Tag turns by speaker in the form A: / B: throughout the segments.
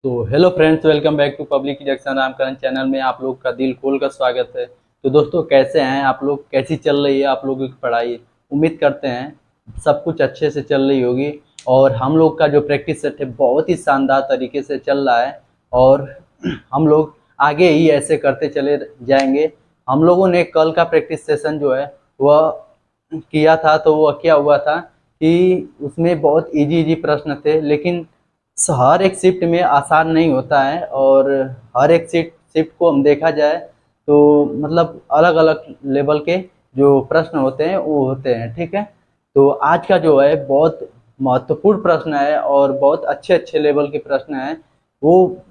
A: तो hello friends, welcome back to public education Ramkaran channel में आप लोग का दिल खोल कर स्वागत है। तो दोस्तों, कैसे हैं आप लोग? कैसी चल रही है आप लोगों की पढ़ाई? उम्मीद करते हैं सब कुछ अच्छे से चल रही होगी। और हम लोग का जो प्रैक्टिस सेट है बहुत ही शानदार तरीके से चल रहा है। और हम लोग आगे ही ऐसे करते चले जाएंगे। हम लोगों ने कल का प्रैक्टिस सेशन जो है वह किया था, तो वह क्या हुआ था कि उसमें बहुत इजी इजी प्रश्न थे, लेकिन हर एक शिफ्ट में आसान नहीं होता है। और हर एक शिफ्ट को हम देखा जाए तो मतलब अलग अलग लेवल के जो प्रश्न होते हैं वो होते हैं, ठीक है। तो आज का जो है बहुत महत्वपूर्ण प्रश्न है और बहुत अच्छे अच्छे लेवल के प्रश्न हैं। वो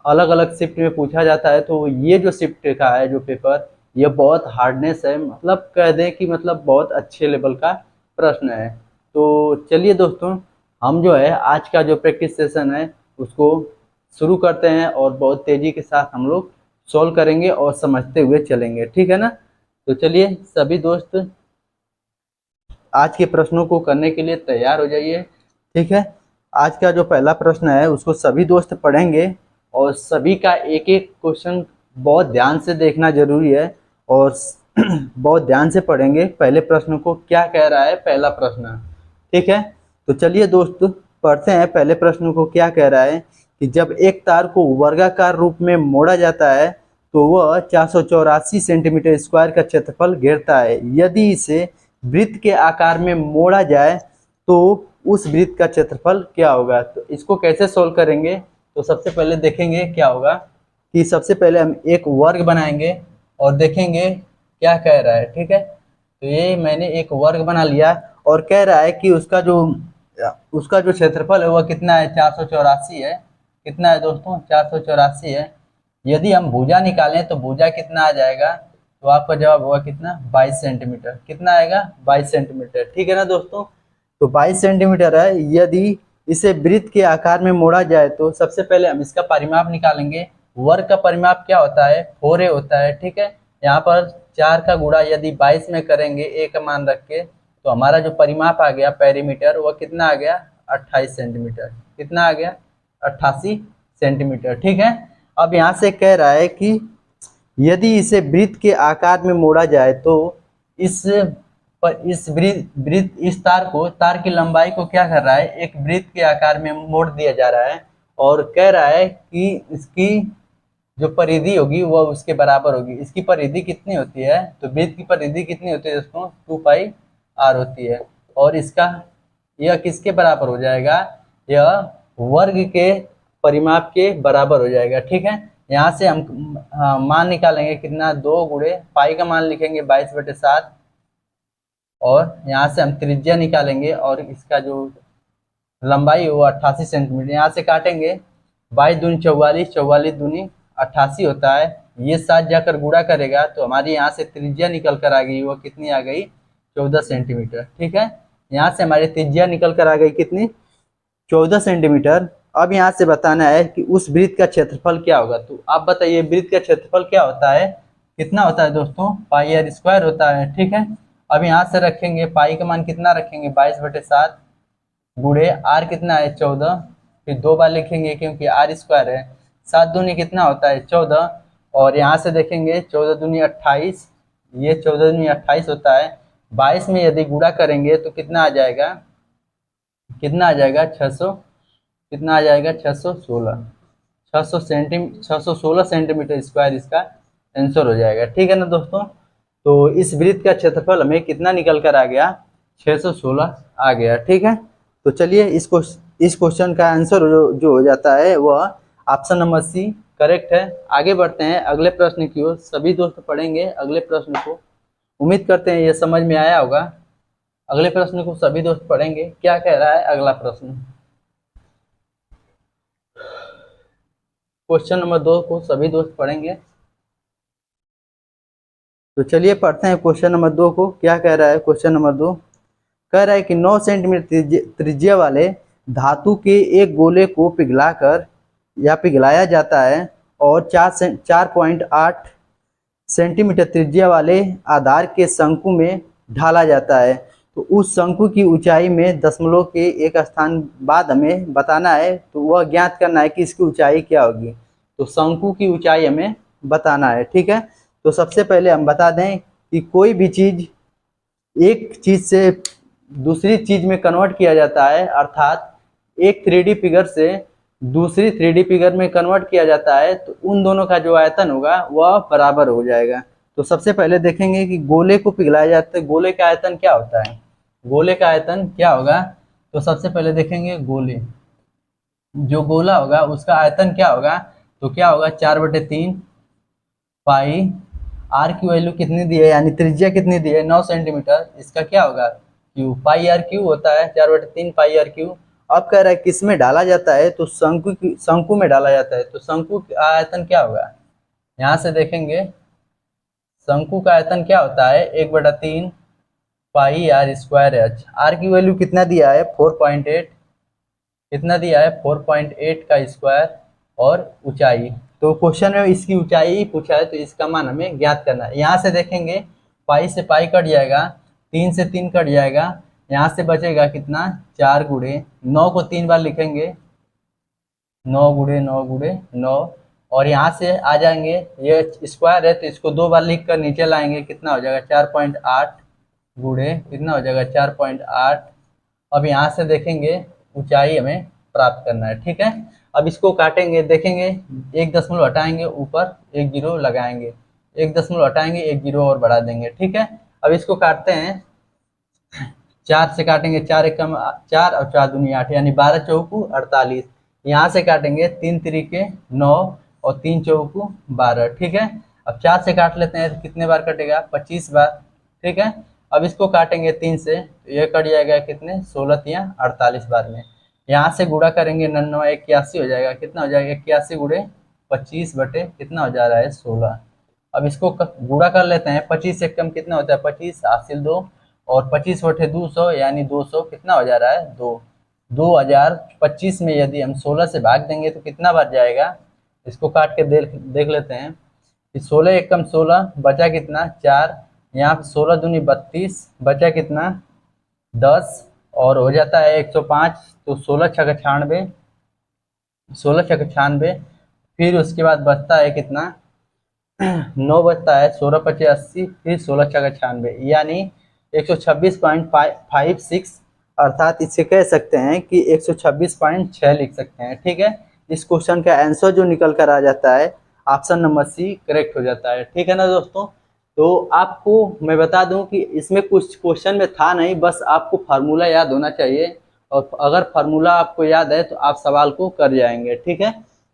A: अलग अलग शिफ्ट में पूछा जाता है। तो ये जो शिफ्ट का है जो पेपर, ये बहुत हार्डनेस है, मतलब कह दें कि मतलब बहुत अच्छे लेवल का प्रश्न है। तो चलिए दोस्तों, हम जो है आज का जो प्रैक्टिस सेशन है उसको शुरू करते हैं और बहुत तेजी के साथ हम लोग सॉल्व करेंगे और समझते हुए चलेंगे, ठीक है ना। तो चलिए सभी दोस्त आज के प्रश्नों को करने के लिए तैयार हो जाइए, ठीक है। आज का जो पहला प्रश्न है उसको सभी दोस्त पढ़ेंगे और सभी का एक एक क्वेश्चन बहुत ध्यान से देखना जरूरी है। और बहुत ध्यान से पढ़ेंगे पहले प्रश्न को, क्या कह रहा है पहला प्रश्न, ठीक है। तो चलिए दोस्त पढ़ते हैं पहले प्रश्न को। क्या कह रहा है कि जब एक तार को वर्गाकार रूप में मोड़ा जाता है तो वह 484 सेंटीमीटर स्क्वायर का क्षेत्रफल घेरता है। यदि इसे वृत्त के आकार में मोड़ा जाए तो उस वृत्त का क्षेत्रफल क्या होगा। तो इसको कैसे सोल्व करेंगे, तो सबसे पहले देखेंगे क्या होगा कि सबसे पहले हम एक वर्ग बनाएंगे और देखेंगे क्या कह रहा है, ठीक है। तो ये मैंने एक वर्ग बना लिया और कह रहा है कि उसका जो क्षेत्रफल है वह कितना है, 484 है। कितना है दोस्तों, 484 है। यदि हम भुजा निकालें तो भुजा कितना आ जाएगा, तो आपका जवाब होगा कितना, 22 सेंटीमीटर। कितना आएगा, 22 सेंटीमीटर, ठीक है ना दोस्तों। तो 22 सेंटीमीटर है। यदि इसे वृत्त के आकार में मोड़ा जाए तो सबसे पहले हम इसका परिमाप निकालेंगे। वर्ग का परिमाप क्या होता है, 4a होता है, ठीक है। यहाँ पर 4 का गुणा यदि 22 में करेंगे a का मान रख के, तो हमारा जो परिमाप आ गया पेरीमीटर वह कितना आ गया, 28 सेंटीमीटर। कितना आ गया, 88 सेंटीमीटर, ठीक है। अब यहाँ से कह रहा है कि यदि इसे वृत्त के आकार में मोड़ा जाए तो इस इस तार की लंबाई को क्या कर रहा है, एक वृत्त के आकार में मोड़ दिया जा रहा है। और कह रहा है कि इसकी जो परिधि होगी वह उसके बराबर होगी। इसकी परिधि कितनी होती है, तो वृत्त की परिधि कितनी होती है दोस्तों, 2πr होती है। और इसका यह किसके बराबर हो जाएगा, यह वर्ग के परिमाप के बराबर हो जाएगा, ठीक है। यहाँ से हम मान निकालेंगे कितना, 2 गुणे पाई का मान लिखेंगे 22/7। और यहाँ से हम त्रिज्या निकालेंगे और इसका जो लंबाई है वो 88 सेंटीमीटर। यहाँ से काटेंगे, 22 दूनी 44, 44 दूनी 88 होता है। ये साथ जाकर गुणा करेगा तो हमारी यहाँ से त्रिज्या निकल कर आ गई, वो कितनी आ गई, 14 सेंटीमीटर, ठीक है। यहाँ से हमारी त्रिज्या निकल कर आ गई कितनी, 14 सेंटीमीटर। अब यहाँ से बताना है कि उस वृत्त का क्षेत्रफल क्या होगा। तो आप बताइए वृत्त का क्षेत्रफल क्या होता है, कितना होता है दोस्तों, πr² होता है, ठीक है। अब यहाँ से रखेंगे पाई का मान कितना रखेंगे, 22/7 गुणे आर कितना है, 14। फिर 2 बार लिखेंगे क्योंकि r² है। 7 दूनी कितना होता है, 14। और यहाँ से देखेंगे 14 दूनी 28, ये 14 दूनी 28 होता है। 22 में यदि गुणा करेंगे तो कितना आ जाएगा, कितना आ जाएगा, 600, कितना आ जाएगा, 616, 616 सेंटीमीटर स्क्वायर इसका आंसर हो जाएगा, ठीक है ना दोस्तों। तो इस वृत्त का क्षेत्रफल हमें कितना निकल कर आ गया, 616 आ गया, ठीक है। तो चलिए इस क्वेश्चन का आंसर जो हो जाता है वह ऑप्शन नंबर सी करेक्ट है। आगे बढ़ते हैं अगले प्रश्न की ओर। सभी दोस्त पढ़ेंगे अगले प्रश्न को। उम्मीद करते हैं ये समझ में आया होगा। अगले प्रश्न को सभी दोस्त पढ़ेंगे। क्या कह रहा है अगला प्रश्न, क्वेश्चन नंबर 2 को सभी दोस्त पढ़ेंगे। तो चलिए पढ़ते हैं क्वेश्चन नंबर 2 को। क्या कह रहा है क्वेश्चन नंबर 2, कह रहा है कि 9 सेंटीमीटर त्रिज्या वाले धातु के एक गोले को पिघलाकर या पिघलाया जाता है और 4.8 सेंटीमीटर त्रिज्या वाले आधार के शंकु में ढाला जाता है। तो उस शंकु की ऊंचाई में दशमलव के एक स्थान बाद हमें बताना है, तो वह ज्ञात करना है कि इसकी ऊंचाई क्या होगी। तो शंकु की ऊंचाई हमें बताना है, ठीक है। तो सबसे पहले हम बता दें कि कोई भी चीज एक चीज से दूसरी चीज में कन्वर्ट किया जाता है, अर्थात एक 3D फिगर से दूसरी 3D फिगर में कन्वर्ट किया जाता है, तो उन दोनों का जो आयतन होगा वह बराबर हो जाएगा। तो सबसे पहले देखेंगे कि गोले को पिघलाया जाता है, गोले का आयतन क्या होता है, गोले का आयतन क्या होगा। तो सबसे पहले देखेंगे गोले, जो गोला होगा उसका आयतन क्या होगा। तो क्या होगा 4/3 पाई, आर की वैल्यू कितनी दी है यानी त्रिज्या कितनी दी है 9 सेंटीमीटर, इसका क्या होगा क्यू, पाई आर क्यू होता है 4/3 पाई आर क्यू। अब कह रहा है किस में डाला जाता है, तो शंकु में डाला जाता है। तो शंकु का आयतन क्या होगा, यहाँ से देखेंगे शंकु का आयतन क्या होता है 1/3 पाई आर स्क्वायर एच। आर की वैल्यू कितना दिया है 4.8, कितना दिया है 4.8 का स्क्वायर, और ऊंचाई, तो क्वेश्चन में इसकी ऊंचाई ही पूछा है, तो इसका मान हमें ज्ञात करना है। यहाँ से देखेंगे पाई से पाई कट जाएगा, 3 से 3 कट जाएगा, यहाँ से बचेगा कितना 4 गुणे 9 को 3 बार लिखेंगे, 9 गुणे 9 गुणे 9, और यहाँ से आ जाएंगे, ये स्क्वायर है तो इसको 2 बार लिख कर नीचे लाएंगे, कितना हो जाएगा 4.8 गुणे कितना हो जाएगा 4.8। अब यहाँ से देखेंगे ऊंचाई हमें प्राप्त करना है, ठीक है। अब इसको काटेंगे, देखेंगे 1 दशमलव हटाएंगे, ऊपर 1 जीरो लगाएंगे, 1 दशमलव हटाएंगे 1 जीरो और बढ़ा देंगे, ठीक है। अब इसको काटते हैं, 4 से काटेंगे, 4 एकम 4 और 4 दूनी 8 यानी 12 चौकू 48। यहाँ से काटेंगे 3 तिरिके 9 और 3 चौकू 12, ठीक है। अब 4 से काट लेते हैं तो कितने बार कटेगा 25 बार, ठीक है। अब इसको काटेंगे 3 से, तो ये कट जाएगा कितने 16 या 48 बार में। यहाँ से गुणा करेंगे 99 81 हो जाएगा, कितना हो जाएगा 81 गुणे 25 बटे कितना हो जा रहा है 16। अब इसको गुणा कर लेते हैं, 25 से कम कितना होता है 25 हासिल 2, और 25 बटे 200 यानी 200 कितना हो जा रहा है 2। 2025 में यदि हम 16 से भाग देंगे तो कितना बार जाएगा, इसको काट के देख लेते हैं कि 16 एकम 16 बचा कितना 4, यहाँ पे 16 दूनी 32 बचा कितना 10, और हो जाता है 105, तो 16 छक 96, 16 छक 96, फिर उसके बाद बचता है कितना 9 बचता है, 16 पचे 80, फिर 16 छक 96 यानी 126.56, अर्थात इसे कह सकते हैं कि 126.6 लिख सकते हैं, ठीक है। इस क्वेश्चन का आंसर जो निकल कर आ जाता है ऑप्शन नंबर सी करेक्ट हो जाता है, ठीक है ना दोस्तों। तो आपको मैं बता दूं कि इसमें कुछ क्वेश्चन में था नहीं, बस आपको फार्मूला याद होना चाहिए, और अगर फार्मूला आपको याद है तो आप सवाल को कर जाएंगे, ठीक है।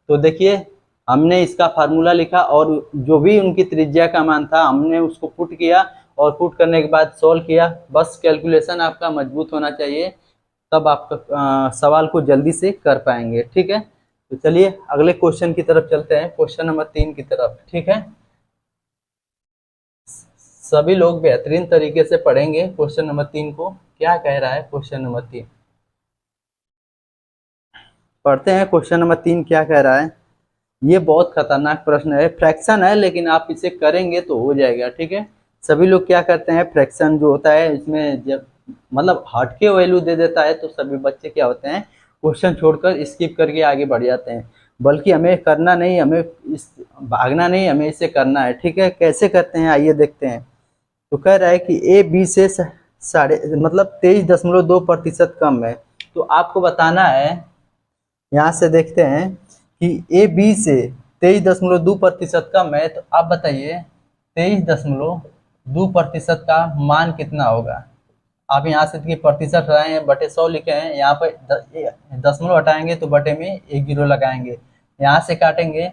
A: तो देखिए हमने इसका फार्मूला लिखा, और जो भी उनकी त्रिज्या का मान था हमने उसको पुट किया, और पुट करने के बाद सॉल्व किया। बस कैलकुलेशन आपका मजबूत होना चाहिए, तब आप सवाल को जल्दी से कर पाएंगे, ठीक है। तो चलिए अगले क्वेश्चन की तरफ चलते हैं, क्वेश्चन नंबर 3 की तरफ, ठीक है। सभी लोग बेहतरीन तरीके से पढ़ेंगे क्वेश्चन नंबर 3 को। क्या कह रहा है क्वेश्चन नंबर 3, पढ़ते हैं क्वेश्चन नंबर 3 क्या कह रहा है। ये बहुत खतरनाक प्रश्न है, फ्रैक्शन है लेकिन आप इसे करेंगे तो हो जाएगा, ठीक है। सभी लोग क्या करते हैं, फ्रैक्शन जो होता है इसमें जब मतलब हटके वैल्यू दे देता है तो सभी बच्चे क्या होते हैं क्वेश्चन छोड़कर स्किप करके आगे बढ़ जाते हैं। बल्कि हमें करना नहीं, हमें इस भागना नहीं, हमें इसे करना है, ठीक है। कैसे करते हैं आइए देखते हैं। तो कह रहा है कि ए बी से 23.2% कम है। तो आपको बताना है, यहाँ से देखते हैं कि ए बी से 23.2% कम है, तो आप बताइए 23.2% का मान कितना होगा। आप यहाँ से देखिए प्रतिशत हटाए हैं, बटे 100 लिखे हैं, यहाँ पर दशमलव हटाएंगे तो बटे में 1 जीरो लगाएंगे। यहाँ से काटेंगे,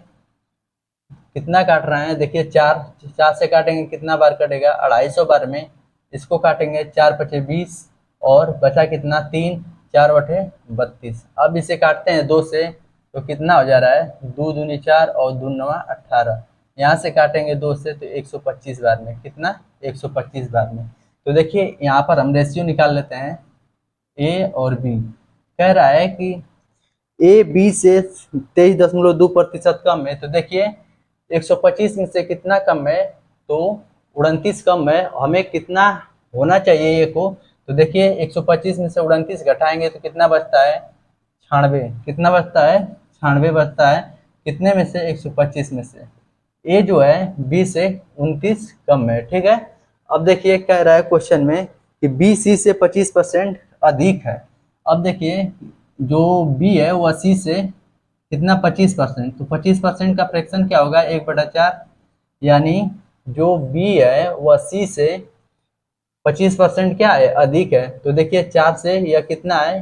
A: कितना काट रहे हैं देखिए 4 से काटेंगे कितना बार कटेगा 250 बार में। इसको काटेंगे 4 पचे 20, और बचा कितना 3, 4 बटे 32। अब इसे काटते हैं 2 से, तो कितना हो जा रहा है 2 दूनी 4 और 2 9 18। यहाँ से काटेंगे 2 से तो 125 बार में, कितना 125 बार में। तो देखिए यहाँ पर हम रेशियो निकाल लेते हैं ए और बी। कह रहा है कि ए बी से 23.2% कम है, तो देखिए 125 में से कितना कम है, तो 29 कम है। हमें कितना होना चाहिए ए को, तो तो देखिए 125 में से 29 घटाएंगे तो कितना बचता है, 96। कितना बचता है, 96 बचता है। कितने में से, 125 में से। ए जो है 20 से 29 कम है, ठीक है। अब देखिए कह रहा है क्वेश्चन में कि बी सी से 25% अधिक है। अब देखिए जो बी है वो 80 से कितना, 25%। तो 25% का फ्रैक्शन क्या होगा, 1/4। यानी जो बी है वो 80 से 25% क्या है, अधिक है। तो देखिए 4 से यह कितना है,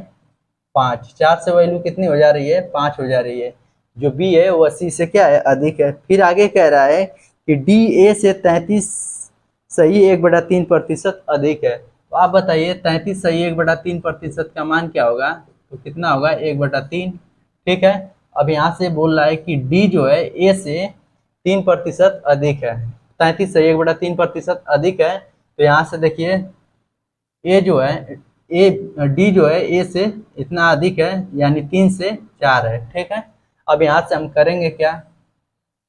A: 5। 4 से वैल्यू कितनी हो जा रही है, 5 हो जा रही है। जो बी है वो 80 से क्या है, अधिक है। फिर आगे कह रहा है कि डी ए से 33 सही 1/3% अधिक है। तो आप बताइए 33 सही 1/3% का मान क्या होगा, तो कितना होगा, 1/3। ठीक है। अब यहाँ से बोल रहा है कि डी जो है ए से 3% अधिक है। 33 सही 1/3% अधिक है। तो यहाँ से देखिए ए जो है, ए डी जो है ए से इतना अधिक है, यानी 3 से 4 है। ठीक है। अब यहाँ से हम करेंगे क्या,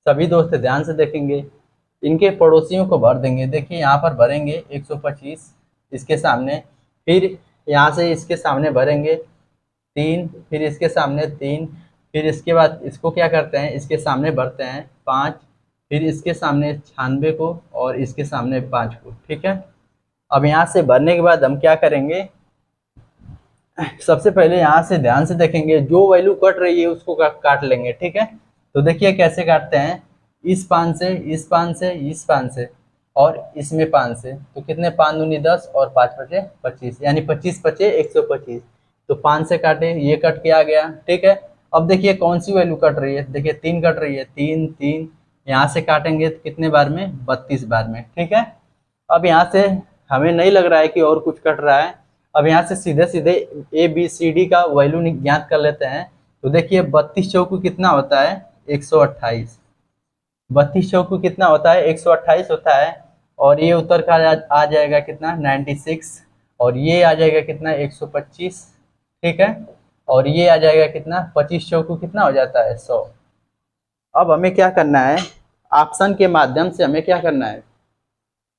A: सभी दोस्त ध्यान से देखेंगे, इनके पड़ोसियों को भर देंगे। देखिए यहाँ पर भरेंगे 125 इसके सामने, फिर यहाँ से इसके सामने भरेंगे 3, फिर इसके सामने 3, फिर इसके बाद इसको क्या करते हैं, इसके सामने भरते हैं 5, फिर इसके सामने 96 को और इसके सामने 5 को। ठीक है। अब यहाँ से भरने के बाद हम क्या करेंगे, सबसे पहले यहाँ से ध्यान से देखेंगे, जो वैल्यू कट रही है उसको काट लेंगे। ठीक है। तो देखिए कैसे काटते हैं, इस 5 से, इस 5 से, इस 5 से और इसमें 5 से। तो कितने, 5 दूनी 10 और 5 बचे 25, यानी 25 बचे 125। तो 5 से काटे, ये कट के आ गया। ठीक है। अब देखिए कौन सी वैल्यू कट रही है, देखिए 3 कट रही है, 3 3। यहाँ से काटेंगे तो कितने बार में, 32 बार में। ठीक है। अब यहाँ से हमें नहीं लग रहा है कि और कुछ कट रहा है। अब यहाँ से सीधे सीधे ए बी सी डी का वैल्यू ज्ञात कर लेते हैं। तो देखिए 32 चौकू कितना होता है, 128। 32 चौकू कितना होता है, 128 होता है। और ये उत्तर का आ जाएगा कितना, 96। और ये आ जाएगा कितना, 125। ठीक है। और ये आ जाएगा कितना, 25 चौकू कितना हो जाता है, 100। अब हमें क्या करना है, ऑप्शन के माध्यम से हमें क्या करना है,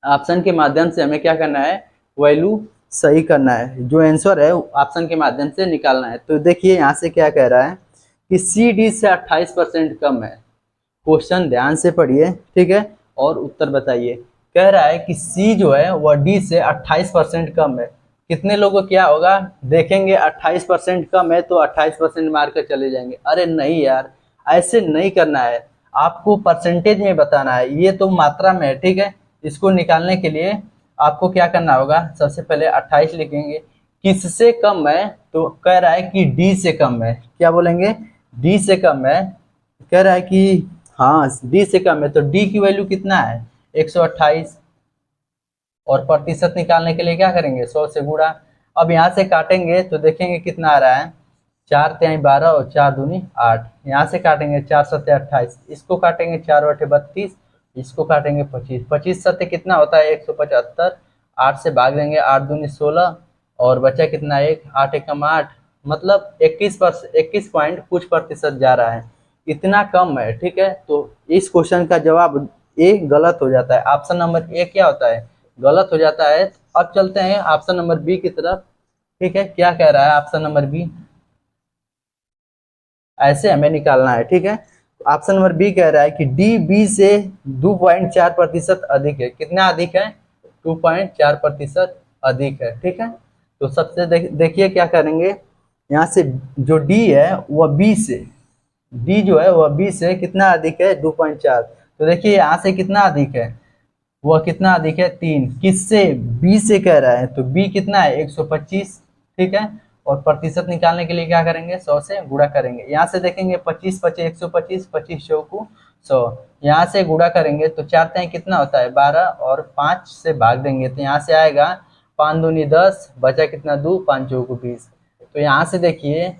A: ऑप्शन के माध्यम से हमें क्या करना है, वैल्यू सही करना है, जो आंसर है ऑप्शन के माध्यम से निकालना है। तो देखिए यहाँ से क्या कह रहा है कि सी डी से 28% कम है। क्वेश्चन ध्यान से पढ़िए, ठीक है, और उत्तर बताइए। कह रहा है कि सी जो है वह डी से 28% कम है। कितने लोगों क्या होगा, देखेंगे 28% कम है तो 28% मार कर चले जाएंगे। अरे नहीं यार, ऐसे नहीं करना है, आपको परसेंटेज में बताना है, ये तो मात्रा में है। ठीक है। इसको निकालने के लिए आपको क्या करना होगा, सबसे पहले 28 लिखेंगे। किससे कम है, तो कह रहा है कि डी से कम है। क्या बोलेंगे, डी से कम है। कह रहा है कि हाँ डी से कम है, तो डी की वैल्यू कितना है, 128। और प्रतिशत निकालने के लिए क्या करेंगे, 100 से गुणा। अब यहाँ से काटेंगे तो देखेंगे कितना आ रहा है, 4 तिहाई 12 और 4 दूनी 8। यहाँ से काटेंगे 4 सत्ते 28, इसको काटेंगे 4 बटे 32, इसको काटेंगे 25। 25 सत्ते कितना होता है, 175। 8 से भाग देंगे, 8 दूनी 16 और बचा कितना, 1। 8 एकम 8, मतलब 21 पॉइंट कुछ प्रतिशत जा रहा है, इतना कम है। ठीक है। तो इस क्वेश्चन का जवाब ए गलत हो जाता है। ऑप्शन नंबर ए क्या होता है, गलत हो जाता है। अब चलते हैं ऑप्शन नंबर बी की तरफ। ठीक है। क्या कह रहा है ऑप्शन नंबर बी, ऐसे हमें निकालना है। ठीक है। ऑप्शन नंबर बी कह रहा है कि डी बी से 2.4% अधिक है। कितना अधिक है, 2.4% अधिक है। ठीक है। तो सबसे देखिए क्या करेंगे, यहाँ से जो डी है वह बी से, डी जो है वह बी से कितना अधिक है, 2.4। तो देखिए यहाँ से कितना अधिक है, वह कितना अधिक है, 3। किससे, बी से कह रहा है, तो बी कितना है, 125। ठीक है। और प्रतिशत निकालने के लिए क्या करेंगे, 100 से गुणा करेंगे। यहाँ से देखेंगे 25 पचे 125, 25 चौकू 100। यहाँ से गुणा करेंगे तो 4 तिहाई कितना होता है, 12 और 5 से भाग देंगे तो यहाँ से आएगा 5 दूनी 10, बचा कितना 2, 5 चौकू 20। तो यहाँ से देखिए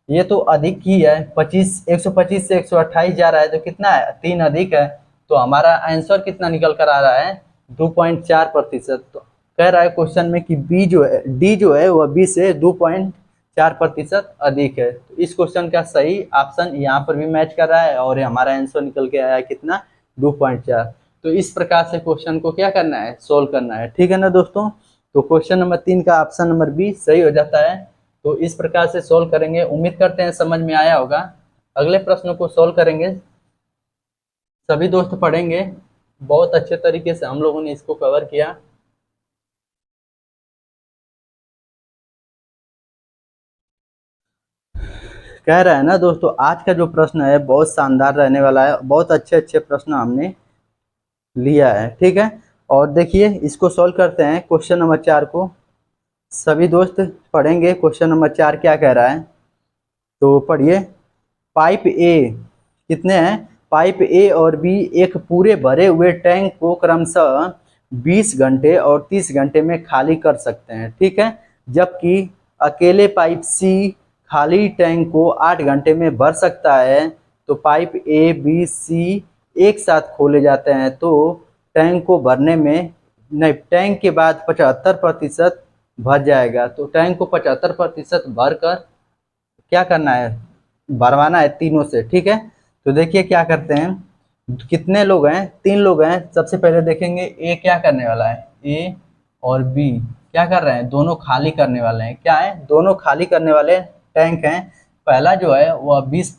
A: ये तो अधिक ही है, 125 से 128 जा रहा है तो कितना है, 3 अधिक है। तो हमारा आंसर कितना निकल कर आ रहा है, 2.4%। तो कह रहा है क्वेश्चन में कि बी जो है, डी जो है वह बी से 2.4% अधिक है। तो इस क्वेश्चन का सही ऑप्शन यहाँ पर भी मैच कर रहा है और हमारा आंसर निकल के आया है कितना, 2.4। तो इस प्रकार से क्वेश्चन को क्या करना है, सोल्व करना है। ठीक है ना दोस्तों। तो क्वेश्चन नंबर 3 का ऑप्शन नंबर बी सही हो जाता है। तो इस प्रकार से सोल्व करेंगे, उम्मीद करते हैं समझ में आया होगा। अगले प्रश्न को सोल्व करेंगे, सभी दोस्त पढ़ेंगे। बहुत अच्छे तरीके से हम लोगों ने इसको कवर किया। कह रहा है ना दोस्तों, आज का जो प्रश्न है बहुत शानदार रहने वाला है। बहुत अच्छे अच्छे प्रश्न हमने लिया है, ठीक है। और देखिए इसको सोल्व करते हैं क्वेश्चन नंबर 4 को। सभी दोस्त पढ़ेंगे क्वेश्चन नंबर 4 क्या कह रहा है। तो पढ़िए, पाइप ए कितने हैं, पाइप ए और बी एक पूरे भरे हुए टैंक को क्रमशः 20 घंटे और 30 घंटे में खाली कर सकते हैं, ठीक है। जबकि अकेले पाइप सी खाली टैंक को 8 घंटे में भर सकता है। तो पाइप ए बी सी एक साथ खोले जाते हैं तो टैंक को भरने में, नहीं, टैंक के बाद 75% भर जाएगा। तो टैंक को 75% भर कर क्या करना है, भरवाना है तीनों से, ठीक है। तो देखिए क्या करते हैं, कितने लोग हैं, 3 लोग हैं। सबसे पहले देखेंगे ए क्या करने वाला है, ए और बी क्या कर रहे हैं, दोनों खाली करने वाले हैं। क्या है, दोनों खाली करने वाले टैंक हैं। पहला जो है वह 20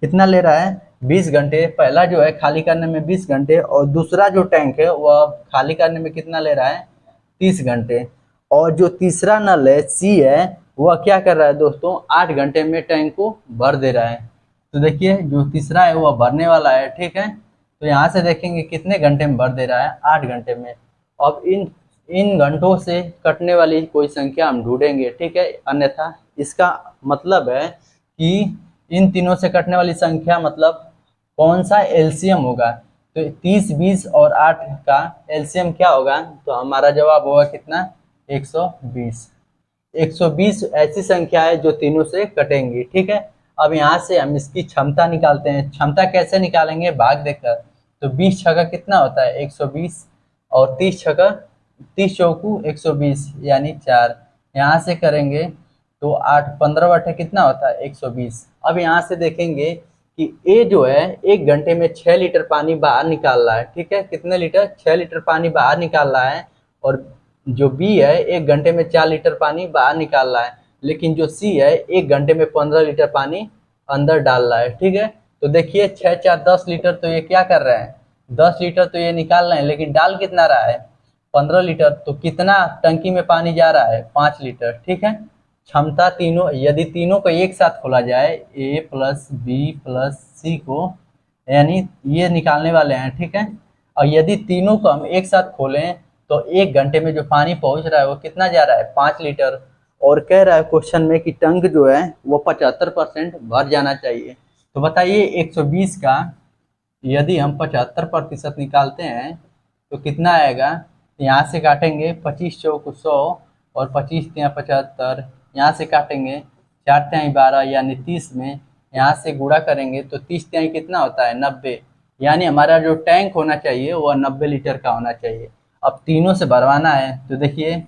A: कितना ले रहा है, 20 घंटे। पहला जो है खाली करने में 20 घंटे, और दूसरा जो टैंक है वह खाली करने में कितना ले रहा है, 30 घंटे। और जो तीसरा नल है सी है, वह क्या कर रहा है दोस्तों, 8 घंटे में टैंक को भर दे रहा है। तो देखिए जो तीसरा है वह भरने वाला है, ठीक है। तो यहाँ से देखेंगे कितने घंटे में भर दे रहा है, 8 घंटे में। अब इन घंटों से कटने वाली कोई संख्या हम ढूंढेंगे, ठीक है। अन्यथा इसका मतलब है कि इन तीनों से कटने वाली संख्या मतलब कौन सा एलसीएम होगा। तो 30, 20 और 8 का एलसीएम क्या होगा, तो हमारा जवाब होगा कितना, 120। 120 ऐसी संख्या है जो तीनों से कटेंगी, ठीक है। अब यहाँ से हम इसकी क्षमता निकालते हैं। क्षमता कैसे निकालेंगे, भाग देकर। तो 20 छक्का कितना होता है, 120, और 30 छक्का 30 चौकू 120 यानी 4। यहाँ से करेंगे तो 8 15 बटे कितना होता है, 120। अब यहाँ से देखेंगे कि ए जो है 1 घंटे में 6 लीटर पानी बाहर निकाल रहा है, ठीक है। कितने लीटर, 6 लीटर पानी बाहर निकाल रहा है। और जो बी है 1 घंटे में 4 लीटर पानी बाहर निकाल रहा है। लेकिन जो सी है 1 घंटे में 15 लीटर पानी अंदर डाल रहा है, ठीक है। तो देखिए 6 4 10 लीटर, तो ये क्या कर रहे हैं, 10 लीटर तो ये निकाल रहे हैं, लेकिन डाल कितना रहा है, 15 लीटर। तो कितना टंकी में पानी जा रहा है, 5 लीटर, ठीक है। क्षमता तीनों, यदि तीनों को एक साथ खोला जाए, ए प्लस बी प्लस सी को, यानी ये निकालने वाले हैं, ठीक है। और यदि तीनों को हम एक साथ खोलें तो 1 घंटे में जो पानी पहुंच रहा है वो कितना जा रहा है, 5 लीटर। और कह रहा है क्वेश्चन में कि टंक जो है वो 75% भर जाना चाहिए। तो बताइए 120 का यदि हम 75% निकालते हैं तो कितना आएगा। यहाँ से काटेंगे 25 चौक 100 और 25 तिया 75, यहाँ से काटेंगे 4 तिहाई 12 यानी 30 में, यहाँ से गुणा करेंगे तो 30 तिहाई कितना होता है, 90। यानी हमारा जो टैंक होना चाहिए वह 90 लीटर का होना चाहिए। अब तीनों से भरवाना है तो देखिए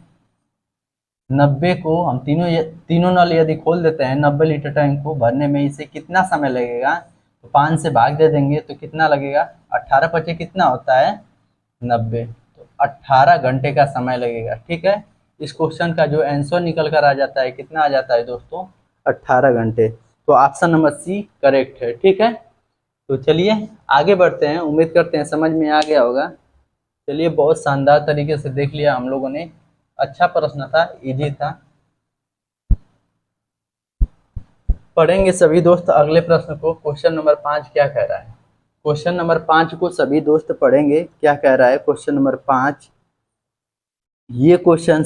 A: 90 को हम तीनों नल यदि खोल देते हैं, 90 लीटर टैंक को भरने में इसे कितना समय लगेगा, तो 5 से भाग दे देंगे तो कितना लगेगा, 18 पचे कितना होता है, 90। तो 18 घंटे का समय लगेगा, ठीक है। इस क्वेश्चन का जो आंसर निकल कर आ जाता है, कितना आ जाता है दोस्तों, 18 घंटे। तो ऑप्शन नंबर सी करेक्ट है, ठीक है। तो चलिए आगे बढ़ते हैं, उम्मीद करते हैं समझ में आ गया होगा। चलिए बहुत शानदार तरीके से देख लिया हम लोगों ने, अच्छा प्रश्न था, इजी था। पढ़ेंगे सभी दोस्त अगले प्रश्न को। क्वेश्चन नंबर 5 क्या कह रहा है, क्वेश्चन नंबर 5 को सभी दोस्त पढ़ेंगे, क्या कह रहा है क्वेश्चन नंबर 5। ये क्वेश्चन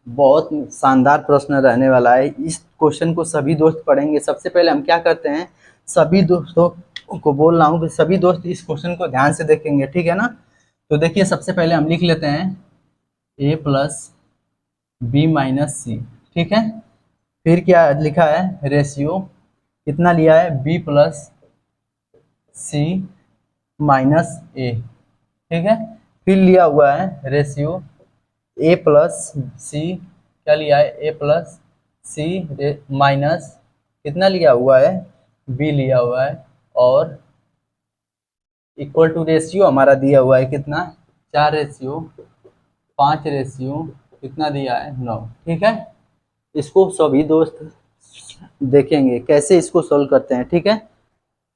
A: बहुत शानदार प्रश्न रहने वाला है। इस क्वेश्चन को सभी दोस्त पढ़ेंगे। सबसे पहले हम क्या करते हैं, सभी दोस्तों को बोल रहा हूँ कि सभी दोस्त इस क्वेश्चन को ध्यान से देखेंगे, ठीक है ना। तो देखिए सबसे पहले हम लिख लेते हैं a प्लस बी माइनस सी, ठीक है। फिर क्या लिखा है, रेशियो कितना लिया है, b प्लस सी माइनस ए, ठीक है। फिर लिया हुआ है रेशियो a प्लस सी, क्या लिया है, a प्लस सी माइनस कितना लिया हुआ है, b लिया हुआ है। और इक्वल टू रेशियो हमारा दिया हुआ है कितना, 4 रेशियो 5 कितना दिया है 9। ठीक है, इसको सभी दोस्त देखेंगे कैसे इसको सोल्व करते हैं। ठीक है,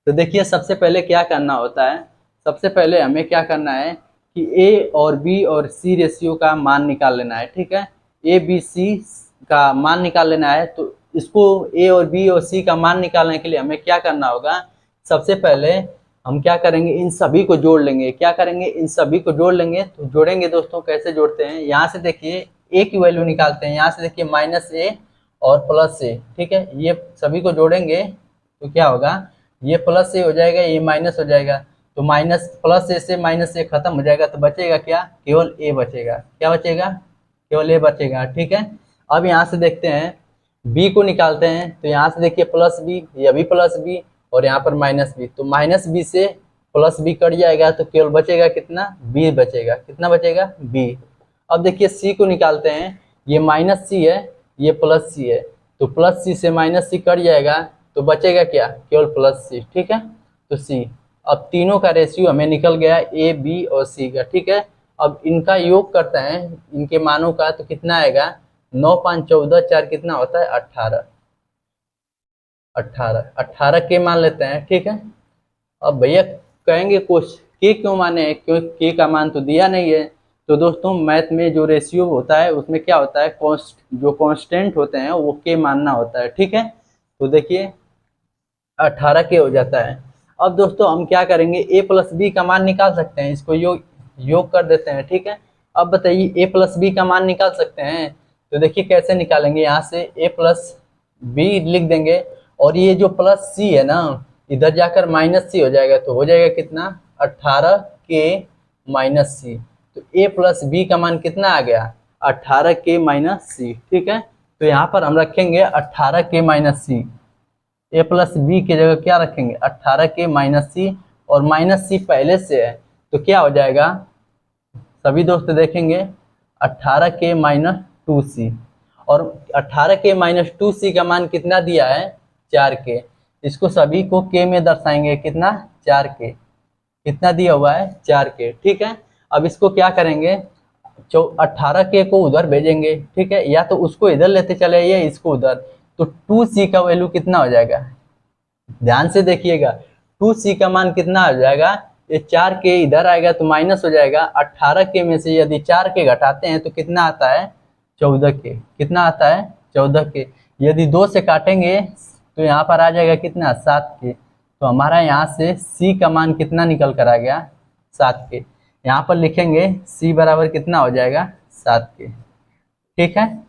A: तो देखिए सबसे पहले क्या करना होता है, सबसे पहले हमें क्या करना है कि ए और बी और सी रेशियो का मान निकाल लेना है। ठीक है, ए बी सी का मान निकाल लेना है। तो इसको ए और बी और सी का मान निकालने के लिए हमें क्या करना होगा, सबसे पहले हम क्या करेंगे, इन सभी को जोड़ लेंगे। क्या करेंगे, इन सभी को जोड़ लेंगे। तो जोड़ेंगे दोस्तों, कैसे जोड़ते हैं, यहाँ से देखिए ए की वैल्यू निकालते हैं, यहाँ से देखिए -a और +a। ठीक है, ये सभी को जोड़ेंगे तो क्या होगा, ये +a हो जाएगा, ये माइनस हो जाएगा। तो +a से -a खत्म हो जाएगा, तो बचेगा क्या, केवल a बचेगा। क्या बचेगा, केवल a बचेगा। ठीक है, अब यहाँ से देखते हैं b को निकालते हैं। तो यहाँ से देखिए +b, ये भी +b और यहाँ पर -b। तो -b से +b कट जाएगा, तो केवल बचेगा कितना, b बचेगा। कितना बचेगा, b। अब देखिए c को निकालते हैं, ये -c है, ये +c है। तो +c से -c कट जाएगा, तो बचेगा क्या, केवल +c। ठीक है, तो c। अब तीनों का रेशियो हमें निकल गया a, b और c का। ठीक है, अब इनका योग करते हैं, इनके मानों का, तो कितना आएगा, 9 5 14, 4 कितना होता है, 18। 18 के मान लेते हैं। ठीक है, अब भैया कहेंगे कुछ के क्यों माने हैं, क्यों के का मान तो दिया नहीं है। तो दोस्तों मैथ में जो रेशियो होता है उसमें क्या होता है, जो कांस्टेंट होते हैं वो के मानना होता है। ठीक है, तो देखिए 18 के हो जाता है। अब दोस्तों हम क्या करेंगे, a + b का मान निकाल सकते हैं, इसको योग कर देते हैं। ठीक है, अब बताइए a + b का मान निकाल सकते हैं, तो देखिए कैसे निकालेंगे, यहाँ से a + b लिख देंगे और ये जो +c है ना, इधर जाकर -c हो जाएगा। तो हो जाएगा कितना, 18 के -c। तो a + b का मान कितना आ गया, 18 के -c। ठीक है, तो यहाँ पर हम रखेंगे 18 के -c, a + b की जगह क्या रखेंगे, 18 के -c, और -c पहले से है तो क्या हो जाएगा, सभी दोस्त देखेंगे 18 के -2c, और 18 के -2c का मान कितना दिया है, 4 के। इसको सभी को के में दर्शाएंगे, कितना, 4 के। कितना दिया हुआ है, 4 के। ठीक है, अब इसको क्या करेंगे, 18 के को उधर भेजेंगे। ठीक है, या तो उसको इधर लेते चले या इसको उधर। तो 2c का वैल्यू कितना हो जाएगा, ध्यान से देखिएगा, 2c का मान कितना हो जाएगा, ये 4 के इधर आएगा तो माइनस हो जाएगा। 18 के में से यदि 4 के घटाते हैं तो कितना आता है, 14 के। कितना आता है, 14 के। यदि 2 से काटेंगे तो यहाँ पर आ जाएगा कितना, 7 के। तो हमारा यहाँ से c का मान कितना निकल कर आ गया, 7 के। यहाँ पर लिखेंगे c बराबर कितना हो जाएगा, 7 के। ठीक है,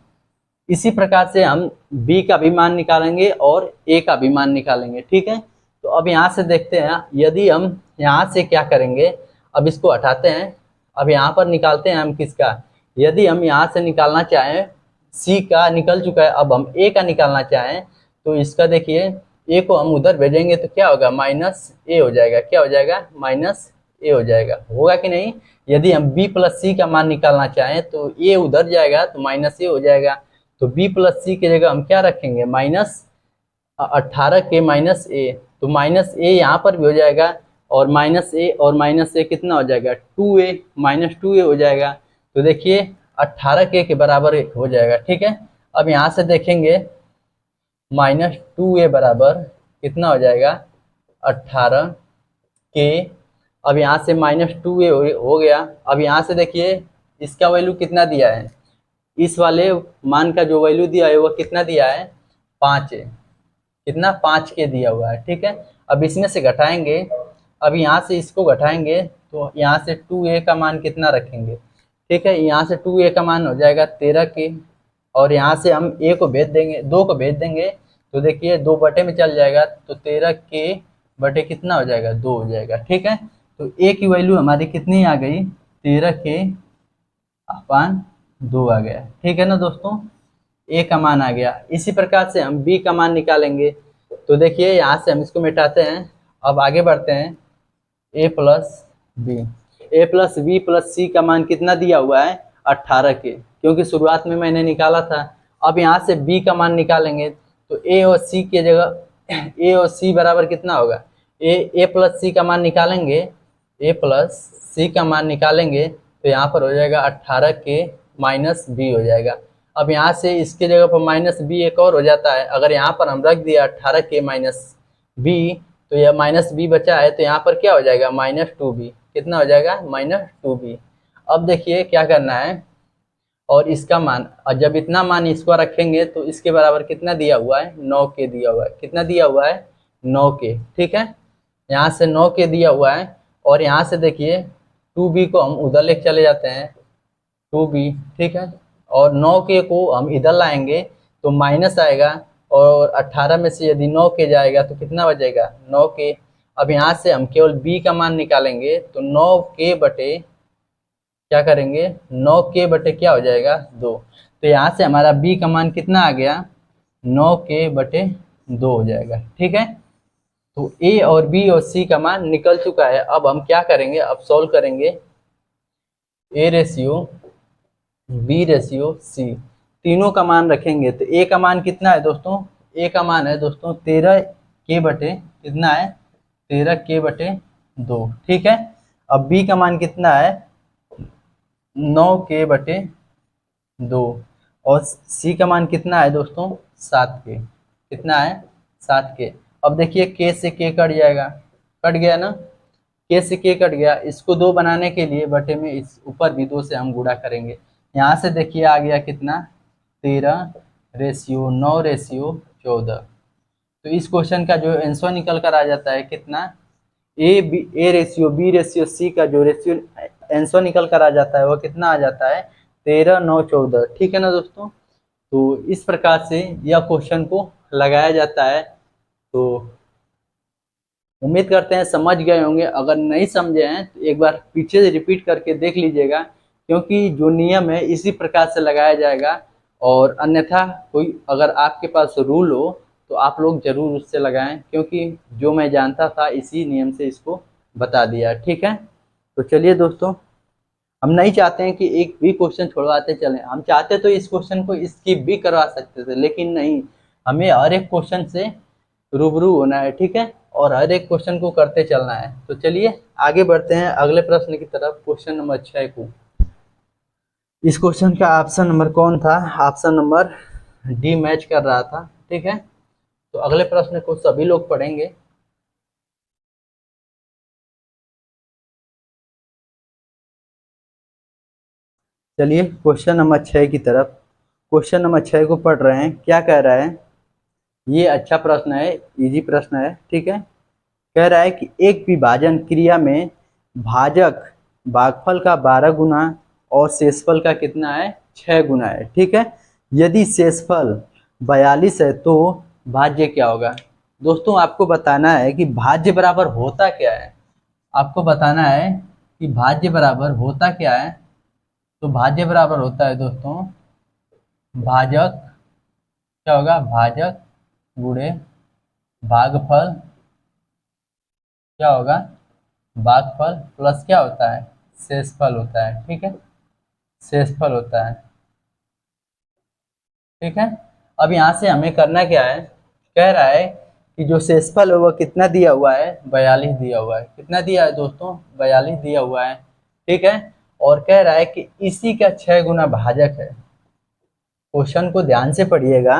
A: इसी प्रकार से हम b का भी मान निकालेंगे और a का भी मान निकालेंगे। ठीक है, तो अब यहाँ से देखते हैं, यदि हम यहाँ से क्या करेंगे, अब इसको हटाते हैं, अब यहाँ पर निकालते हैं हम किसका, यदि हम यहाँ से निकालना चाहें, c का निकल चुका है, अब हम a का निकालना चाहें तो इसका देखिए a को हम उधर भेजेंगे तो क्या होगा, -a हो जाएगा। क्या हो जाएगा, -a हो जाएगा, होगा कि नहीं। यदि हम b + c का मान निकालना चाहें तो a उधर जाएगा तो -a हो जाएगा। तो b + c की जगह हम क्या रखेंगे, -18 के -a। तो -a यहाँ पर भी हो जाएगा, और -a और -a कितना हो जाएगा, 2a, -2a हो जाएगा। तो देखिए 18 के बराबर हो जाएगा। ठीक है, अब यहाँ से देखेंगे -2a बराबर कितना हो जाएगा, 18 के। अब यहाँ से -2a हो गया। अब यहाँ से देखिए इसका वैल्यू कितना दिया है, इस वाले मान का जो वैल्यू दिया है वो कितना दिया है, 5 है। कितना, 5 के दिया हुआ है। ठीक है, अब इसमें से घटाएंगे, अब यहाँ से इसको घटाएंगे तो यहाँ से 2a का मान कितना रखेंगे। ठीक है, यहाँ से 2a का मान हो जाएगा 13 के, और यहाँ से हम a को भेज देंगे, 2 को भेज देंगे तो देखिए 2 बटे में चल जाएगा, तो 13 के बटे कितना हो जाएगा, 2 हो जाएगा। ठीक है, तो a की वैल्यू हमारी कितनी आ गई, 13 के अपान 2 आ गया। ठीक है ना दोस्तों, a का मान आ गया। इसी प्रकार से हम b का मान निकालेंगे। तो देखिए यहाँ से हम इसको मिटाते हैं, अब आगे बढ़ते हैं, a + b + c का मान कितना दिया हुआ है, 18 के, क्योंकि शुरुआत में मैंने निकाला था। अब यहाँ से b का मान निकालेंगे तो a और c की जगह a और c बराबर कितना होगा, a + c का मान निकालेंगे, a + c का मान निकालेंगे तो यहाँ पर हो जाएगा 18k माइनस बी हो जाएगा। अब यहाँ से इसके जगह पर माइनस बी एक और हो जाता है। अगर यहाँ पर हम रख दिया 18k माइनस बी, तो यह माइनस बी बचा है, तो यहाँ पर क्या हो जाएगा -2b। कितना हो जाएगा -2b। अब देखिए क्या करना है, और इसका मान, और जब इतना मान इसको रखेंगे तो इसके बराबर कितना दिया हुआ है 9k दिया हुआ है। कितना दिया हुआ है 9k, ठीक है। यहाँ से 9k दिया हुआ है, और यहाँ से देखिए 2b को हम उधर लेके चले जाते हैं 2b, ठीक है। और 9k को हम इधर लाएंगे तो माइनस आएगा, और 18 में से यदि 9k जाएगा तो कितना बचेगा 9k। अब यहाँ से हम केवल b का मान निकालेंगे तो 9k बटे क्या करेंगे 9k बटे क्या हो जाएगा 2। तो यहाँ से हमारा b का मान कितना आ गया 9k बटे 2 हो जाएगा, ठीक है। तो a और b और c का मान निकल चुका है। अब हम क्या करेंगे, अब सॉल्व करेंगे a ratio b ratio c, तीनों का मान रखेंगे। तो a का मान कितना है दोस्तों, a का मान है दोस्तों 13k बटे कितना है 13k बटे 2, ठीक है। अब b का मान कितना है 9k बटे 2, और c का मान कितना है दोस्तों 7k। कितना है 7k। अब देखिए k से k कट जाएगा, कट गया ना, k से k कट गया। इसको 2 बनाने के लिए बटे में इस ऊपर भी 2 से हम गुणा करेंगे। यहाँ से देखिए आ गया कितना 13 रेशियो 9 रेशियो 14। तो इस क्वेश्चन का जो आंसर निकल कर आ जाता है कितना A ratio B ratio C का जो रेशियो आंसर निकल कर आ जाता है वो कितना आ जाता है 13 9 14, ठीक है ना दोस्तों। तो इस प्रकार से यह क्वेश्चन को लगाया जाता है। तो उम्मीद करते हैं समझ गए होंगे। अगर नहीं समझे हैं तो एक बार पीछे से रिपीट करके देख लीजिएगा, क्योंकि जो नियम है इसी प्रकार से लगाया जाएगा। और अन्यथा कोई अगर आपके पास रूल हो तो आप लोग जरूर उससे लगाएं, क्योंकि जो मैं जानता था इसी नियम से इसको बता दिया, ठीक है। तो चलिए दोस्तों, हम नहीं चाहते हैं कि एक भी क्वेश्चन छोड़वाते चलें। हम चाहते तो इस क्वेश्चन को स्किप भी करवा सकते थे, लेकिन नहीं, हमें हर एक क्वेश्चन से रूबरू होना है, ठीक है, और हर एक क्वेश्चन को करते चलना है। तो चलिए आगे बढ़ते हैं अगले प्रश्न की तरफ, क्वेश्चन नंबर 6 को। इस क्वेश्चन का ऑप्शन नंबर कौन था, ऑप्शन नंबर डी मैच कर रहा था, ठीक है। तो अगले प्रश्न को सभी लोग पढ़ेंगे। चलिए क्वेश्चन नंबर 6 की तरफ, क्वेश्चन नंबर 6 को पढ़ रहे हैं। क्या कह रहा है, ये अच्छा प्रश्न है, इजी प्रश्न है, ठीक है। कह रहा है कि एक विभाजन क्रिया में भाजक भागफल का 12 गुना और शेषफल का कितना है 6 गुना है, ठीक है। यदि शेषफल 42 है तो भाज्य क्या होगा। दोस्तों आपको बताना है कि भाज्य बराबर होता क्या है। आपको बताना है कि भाज्य बराबर होता क्या है। तो भाज्य बराबर होता है दोस्तों भाजक, क्या होगा भाजक गुणे भागफल, क्या होगा भागफल प्लस क्या होता है शेषफल होता है, ठीक है, शेषफल होता है, ठीक है। अब यहाँ से हमें करना क्या है, कह रहा है कि जो शेषफल है वह कितना दिया हुआ है 42 दिया हुआ है। कितना दिया है दोस्तों 42 दिया हुआ है, ठीक है। और कह रहा है कि इसी का 6 गुना भाजक है। क्वेश्चन को ध्यान से पढ़िएगा।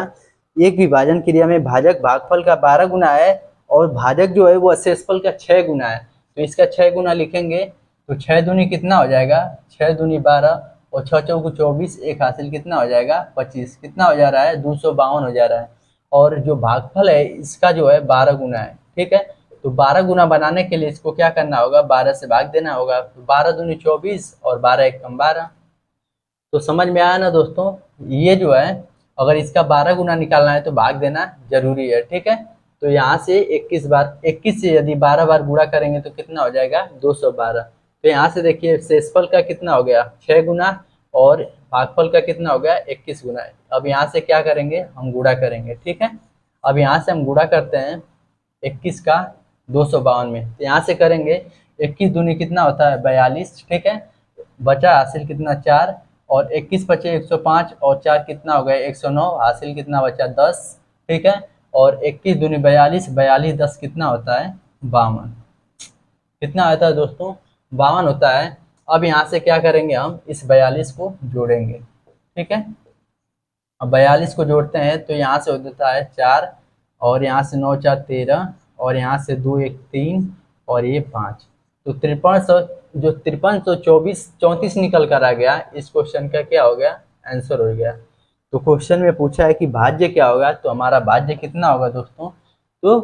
A: एक विभाजन क्रिया में भाजक भागफल का 12 गुना है और भाजक जो है वो शेषफल का 6 गुना है। तो इसका 6 गुना लिखेंगे तो 6 दूनी कितना हो जाएगा 6 दूनी 12 और 6 चौको 24, एक हासिल कितना हो जाएगा 25। कितना हो जा रहा है 252 हो जा रहा है। और जो भागफल है इसका जो है 12 गुना है, ठीक है। तो 12 गुना बनाने के लिए इसको क्या करना होगा 12 से भाग देना होगा। तो 12 दूनी 24 और 12 एकम 12। तो समझ में आया ना दोस्तों। ये जो है अगर इसका 12 गुना निकालना है तो भाग देना जरूरी है, ठीक है। तो यहाँ से 21 से यदि 12 बार गुणा करेंगे तो कितना हो जाएगा 212। तो यहाँ से देखिए शेषफल का कितना हो गया 6 गुना और भागफल का कितना हो गया 21 गुना। अब यहाँ से क्या करेंगे हम गुणा करेंगे, ठीक है। अब यहाँ से हम गुणा करते हैं 21 का 252 में। तो यहाँ से करेंगे 21 दूनी कितना होता है 42, ठीक है। बचा हासिल कितना 4 और 21 बचे 105 और 4 कितना हो गया 109, हासिल कितना बचा 10, ठीक है। और 21 दूनी 42, 42 10 कितना होता है 52। कितना होता है दोस्तों 52 होता है। अब यहाँ से क्या करेंगे, हम इस 42 को जोड़ेंगे। ठीक है, अब 42 को जोड़ते हैं तो यहाँ से हो जाता है 4, और यहाँ से 9 4 13, और यहाँ से 2 1 3, और ये 5। तो 5300, जो 5324 निकल कर आ गया, इस क्वेश्चन का क्या हो गया, आंसर हो गया। तो क्वेश्चन में पूछा है कि भाज्य क्या होगा, तो हमारा भाज्य कितना होगा दोस्तों, तो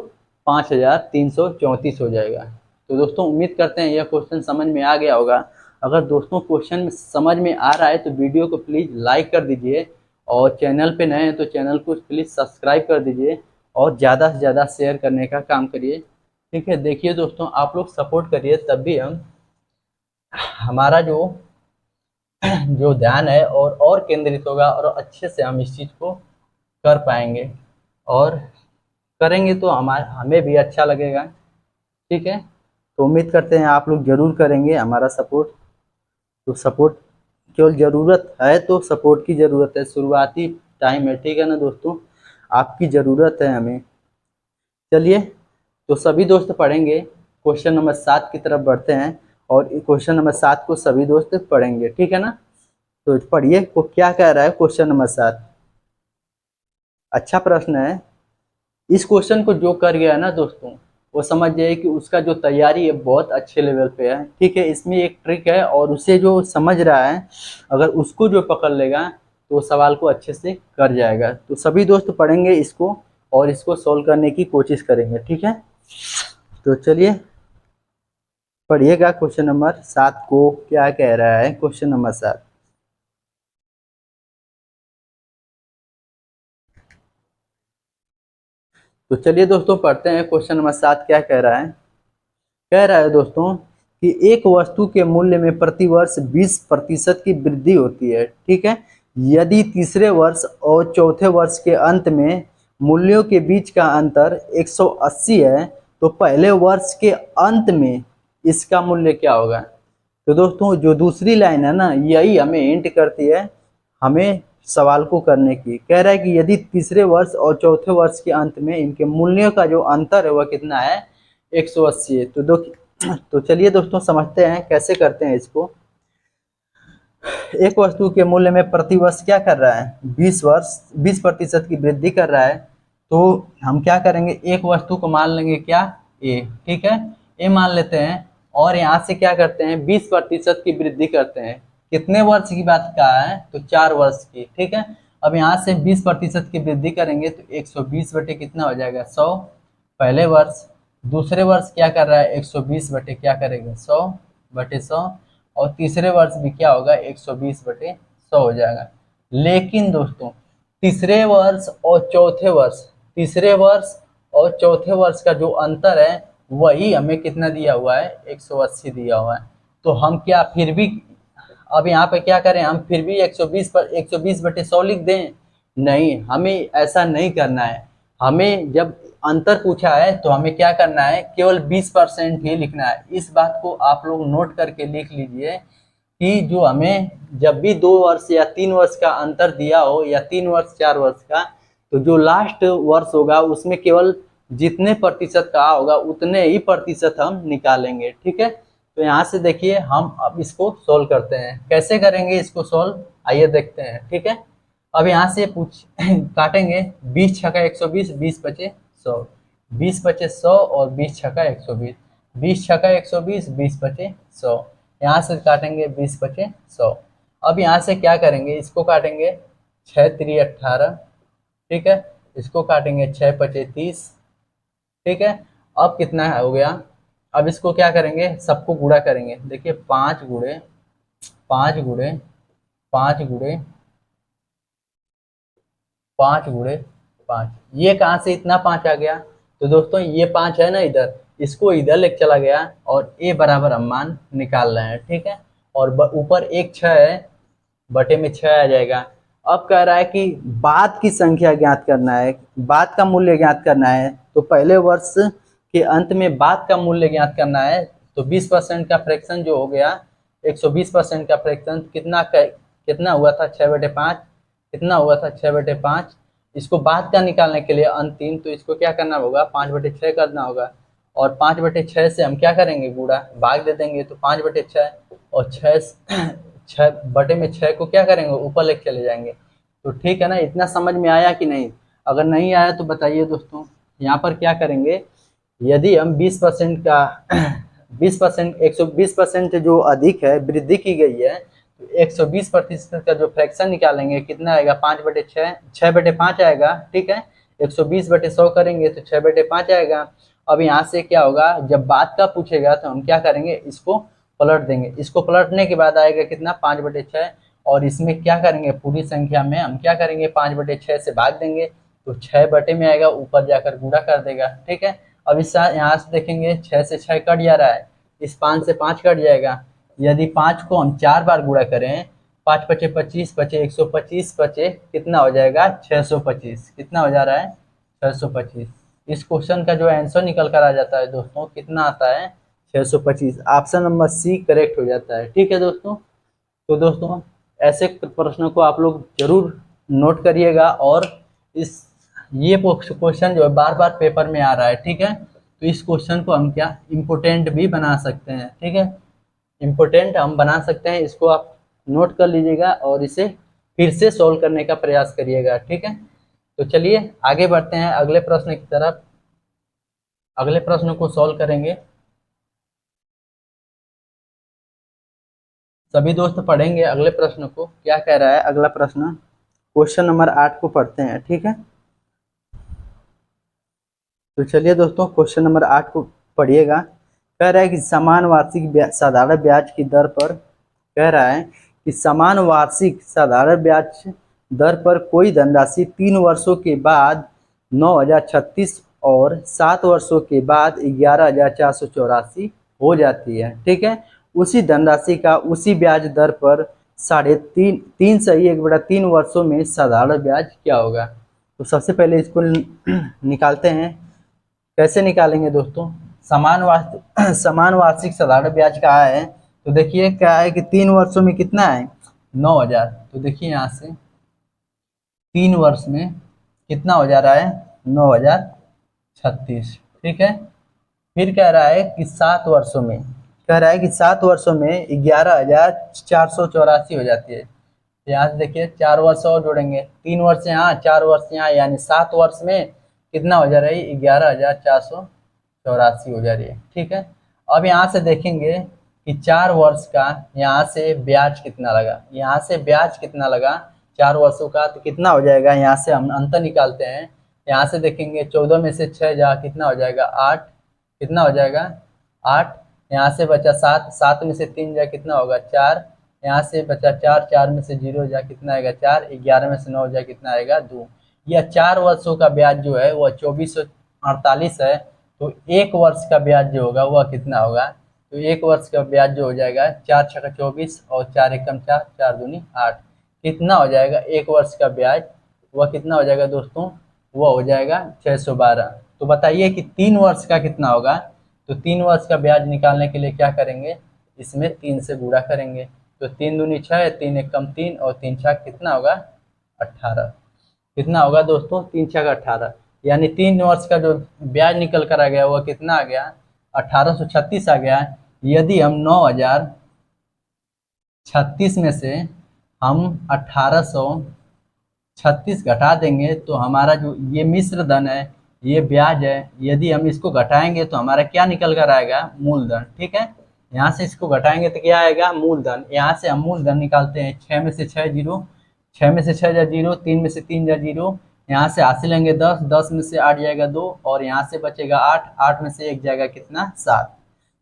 A: 5334 हो जाएगा। तो दोस्तों उम्मीद करते हैं यह क्वेश्चन समझ में आ गया होगा। अगर दोस्तों क्वेश्चन समझ में आ रहा है तो वीडियो को प्लीज़ लाइक कर दीजिए, और चैनल पे नए हैं तो चैनल को प्लीज़ सब्सक्राइब कर दीजिए, और ज़्यादा से ज़्यादा शेयर करने का काम करिए। ठीक है, देखिए दोस्तों आप लोग सपोर्ट करिए, तब भी हम हमारा जो ध्यान है और केंद्रित होगा, और अच्छे से हम इस चीज़ को कर पाएंगे, और करेंगे तो हमें भी अच्छा लगेगा। ठीक है, तो उम्मीद करते हैं आप लोग ज़रूर करेंगे हमारा सपोर्ट। तो सपोर्ट केवल ज़रूरत है, तो सपोर्ट की ज़रूरत है, शुरुआती टाइम है। ठीक है ना दोस्तों, आपकी ज़रूरत है हमें। चलिए, तो सभी दोस्त पढ़ेंगे, क्वेश्चन नंबर 7 की तरफ बढ़ते हैं, और क्वेश्चन नंबर 7 को सभी दोस्त पढ़ेंगे। ठीक है ना, तो पढ़िए को क्या कह रहा है क्वेश्चन नंबर 7। अच्छा प्रश्न है। इस क्वेश्चन को जो कर गया है ना दोस्तों, वो समझ जाइए कि उसका जो तैयारी है बहुत अच्छे लेवल पे है। ठीक है, इसमें एक ट्रिक है, और उसे जो समझ रहा है, अगर उसको जो पकड़ लेगा तो वो सवाल को अच्छे से कर जाएगा। तो सभी दोस्त पढ़ेंगे इसको, और इसको सॉल्व करने की कोशिश करेंगे। ठीक है, तो चलिए पढ़िएगा क्वेश्चन नंबर 7 को क्या कह रहा है। क्वेश्चन नंबर 7, तो चलिए दोस्तों पढ़ते हैं। क्वेश्चन नंबर 7 क्या कह रहा है। कह रहा है दोस्तों कि एक वस्तु के मूल्य में प्रतिवर्ष 20% की वृद्धि होती है। ठीक है, यदि तीसरे वर्ष और चौथे वर्ष के अंत में मूल्यों के बीच का अंतर 180 है, तो पहले वर्ष के अंत में इसका मूल्य क्या होगा। तो दोस्तों जो दूसरी लाइन है ना, यही हमें हिंट करती है हमें सवाल को करने की। कह रहा है कि यदि तीसरे वर्ष और चौथे वर्ष के अंत में इनके मूल्यों का जो अंतर है वह कितना है, 180 है। तो चलिए दोस्तों समझते हैं कैसे करते हैं इसको। एक वस्तु के मूल्य में प्रति वर्ष क्या कर रहा है, 20% की वृद्धि कर रहा है। तो हम क्या करेंगे, एक वस्तु को मान लेंगे क्या, ए। ठीक है, ए मान लेते हैं, और यहाँ से क्या करते हैं, 20% की वृद्धि करते हैं। कितने वर्ष की बात कहा है, तो 4 वर्ष की। ठीक है, अब यहाँ से 20% की वृद्धि करेंगे तो 120 बटे कितना हो जाएगा, 100 पहले वर्ष। दूसरे वर्ष क्या कर रहा है, 120 बटे क्या करेंगे, 100 बटे 100, और तीसरे वर्ष भी क्या होगा, 120 बटे 100 हो जाएगा। लेकिन दोस्तों तीसरे वर्ष और चौथे वर्ष, तीसरे वर्ष और चौथे वर्ष का जो अंतर है वही हमें कितना दिया हुआ है, 180 दिया हुआ है। तो हम क्या फिर भी अब यहाँ पे क्या करें, हम फिर भी 120 बटे 100 लिख दें, नहीं, हमें ऐसा नहीं करना है। हमें जब अंतर पूछा है तो हमें क्या करना है, केवल 20% ही लिखना है। इस बात को आप लोग नोट करके लिख लीजिए कि जो हमें जब भी 2 वर्ष या 3 वर्ष का अंतर दिया हो, या 3 वर्ष 4 वर्ष का, तो जो लास्ट वर्ष होगा उसमें केवल जितने प्रतिशत का होगा उतने ही प्रतिशत हम निकालेंगे। ठीक है, तो यहाँ से देखिए हम अब इसको सोल्व करते हैं। कैसे करेंगे इसको सोल्व, आइए देखते हैं। ठीक है, अब यहाँ से काटेंगे, 20 छक्का 120, 20 पचे 100, 20 पचे 100, और 20 छक्का 120, 20 छक्का 120, 20 पचे 100। यहाँ से काटेंगे 20 पचे 100। अब यहाँ से क्या करेंगे, इसको काटेंगे 6 3 18। ठीक है, इसको काटेंगे 6 पचे 30। ठीक है, अब कितना हो गया, अब इसको क्या करेंगे, सबको गुणा करेंगे। देखिए 5 गुणे 5 गुणे 5 गुणे 5 गुणे 5, ये कहाँ से इतना 5 आ गया, तो दोस्तों ये 5 है ना इधर, इसको इधर लेके चला गया, और ए बराबर हम मान निकाल रहे हैं। ठीक है, और ऊपर एक 6 है, बटे में 6 आ जाएगा। अब कह रहा है कि बाद की संख्या ज्ञात करना है, बाद का मूल्य ज्ञात करना है। तो पहले वर्ष के अंत में बाद का मूल्य ज्ञात करना है। तो 20% का फ्रैक्शन जो हो गया, 120% का फ्रैक्शन कितना हुआ था, 6/5, कितना हुआ था, 6/5। इसको बाद का निकालने के लिए अंतिम, तो इसको क्या करना होगा, 5/6 करना होगा, और 5/6 से हम क्या करेंगे, गुणा भाग दे देंगे, तो 5/6, और 6/6 को क्या करेंगे, ऊपर लेके चले जाएंगे। तो ठीक है ना, इतना समझ में आया कि नहीं? अगर नहीं आया तो बताइए दोस्तों। यहाँ पर क्या करेंगे, यदि हम 20% का 20% 120% जो अधिक है वृद्धि की गई है, तो 120% का जो फ्रैक्शन निकालेंगे कितना आएगा, 5/6, 6/5 आएगा। ठीक है, 120/100 करेंगे तो 6/5 आएगा। अब यहाँ से क्या होगा, जब बात का पूछेगा तो हम क्या करेंगे, इसको पलट देंगे। इसको पलटने के बाद आएगा कितना, 5/6। और इसमें क्या करेंगे, पूरी संख्या में हम क्या करेंगे, 5/6 से भाग देंगे तो 6 में आएगा, ऊपर जाकर गुणा कर देगा। ठीक है, अब इस यहाँ से देखेंगे 6 से 6 कट जा रहा है, इस 5 से 5 कट जाएगा। यदि 5 को हम 4 बार गुणा करें, 5×5 = 25, बचे 125, बचे कितना हो जाएगा, 625। कितना हो जा रहा है, 625। इस क्वेश्चन का जो आंसर निकल कर आ जाता है दोस्तों, कितना आता है, 625। ऑप्शन नंबर सी करेक्ट हो जाता है। ठीक है दोस्तों, तो दोस्तों ऐसे प्रश्नों को आप लोग जरूर नोट करिएगा। और ये क्वेश्चन जो है बार बार पेपर में आ रहा है। ठीक है, तो इस क्वेश्चन को हम क्या इम्पोर्टेंट भी बना सकते हैं। ठीक है, इम्पोर्टेंट हम बना सकते हैं, इसको आप नोट कर लीजिएगा और इसे फिर से सॉल्व करने का प्रयास करिएगा। ठीक है, तो चलिए आगे बढ़ते हैं अगले प्रश्न की तरफ। अगले प्रश्न को सॉल्व करेंगे, सभी दोस्त पढ़ेंगे अगले प्रश्न को। क्या कह रहा है अगला प्रश्न, क्वेश्चन नंबर 8 को पढ़ते हैं। ठीक है, तो चलिए दोस्तों क्वेश्चन नंबर 8 को पढ़िएगा। कह रहा है कि समान वार्षिक साधारण ब्याज की दर पर, कह रहा है कि समान वार्षिक साधारण ब्याज दर पर कोई धनराशि 3 वर्षों के बाद 9,036 और 7 वर्षों के बाद 11,484 हो जाती है। ठीक है, उसी धनराशि का उसी ब्याज दर पर 3 से 1/3 वर्षों में साधारण ब्याज क्या होगा। तो सबसे पहले इसको निकालते हैं। कैसे निकालेंगे दोस्तों, समान वार्षिक साधारण ब्याज कहा है, तो देखिए क्या है कि 3 वर्षों में कितना है, 9,000। तो देखिए यहाँ से 3 वर्ष में कितना हो जा रहा है, 9,036। ठीक है, फिर कह रहा है कि 7 वर्षों में, कह रहा है कि 7 वर्षों में 11,484 हो जाती है। यहाँ से देखिए 4 वर्ष और जोड़ेंगे, 3 वर्ष यहाँ, 4 वर्ष यहाँ, यानी 7 वर्ष में कितना हो जा रहा है, 11,484 हो जा रही है। ठीक है, अब यहाँ से देखेंगे कि 4 वर्ष का यहाँ से ब्याज कितना लगा, यहाँ से ब्याज कितना लगा 4 वर्षों का, तो कितना हो जाएगा, यहाँ से हम अंतर निकालते हैं। यहाँ से देखेंगे 14 में से 6 जा कितना हो जाएगा, 8। कितना हो जाएगा, 8। यहाँ से बचा 7, 7 में से 3 जा कितना होगा, 4। यहाँ से बचा 4, 4 में से 0 जा कितना आएगा, 4। 11 में से 9 जा कितना आएगा, 2। यह 4 वर्षों का ब्याज जो है वह 2448 है। तो 1 वर्ष का ब्याज जो होगा वह कितना होगा, तो 1 वर्ष का ब्याज जो हो जाएगा 4 × 24 और 4 × 4, 4 दूनी 8। कितना हो जाएगा 1 वर्ष का ब्याज, वह कितना हो जाएगा दोस्तों, वह हो जाएगा 612। तो बताइए कि 3 वर्ष का कितना होगा। तो 3 वर्ष का ब्याज निकालने के लिए क्या करेंगे, इसमें 3 से गुणा करेंगे। तो 3 दूनी 6, 3 × 1 = 3 और 3 × 6 कितना होगा, 18। कितना होगा दोस्तों, 3 × 6 = 18, यानी 3 वर्ष का जो ब्याज निकल कर आ गया वह कितना आ गया, 1836 आ गया। यदि हम 9,036 में से हम 1836 घटा देंगे तो हमारा जो ये मिश्र धन है, ये ब्याज है, यदि हम इसको घटाएंगे तो हमारा क्या निकल कर आएगा, मूलधन। ठीक है, यहाँ से इसको घटाएंगे तो क्या आएगा, मूलधन। यहाँ से हम मूलधन निकालते हैं, 6 में से 6 0, 6 में से 6 जा 0, 3 में से 3 जा 0। यहाँ से हासिल लेंगे 10, 10 में से 8 जाएगा 2 और यहाँ से बचेगा 8, 8 में से 1 जाएगा कितना, 7।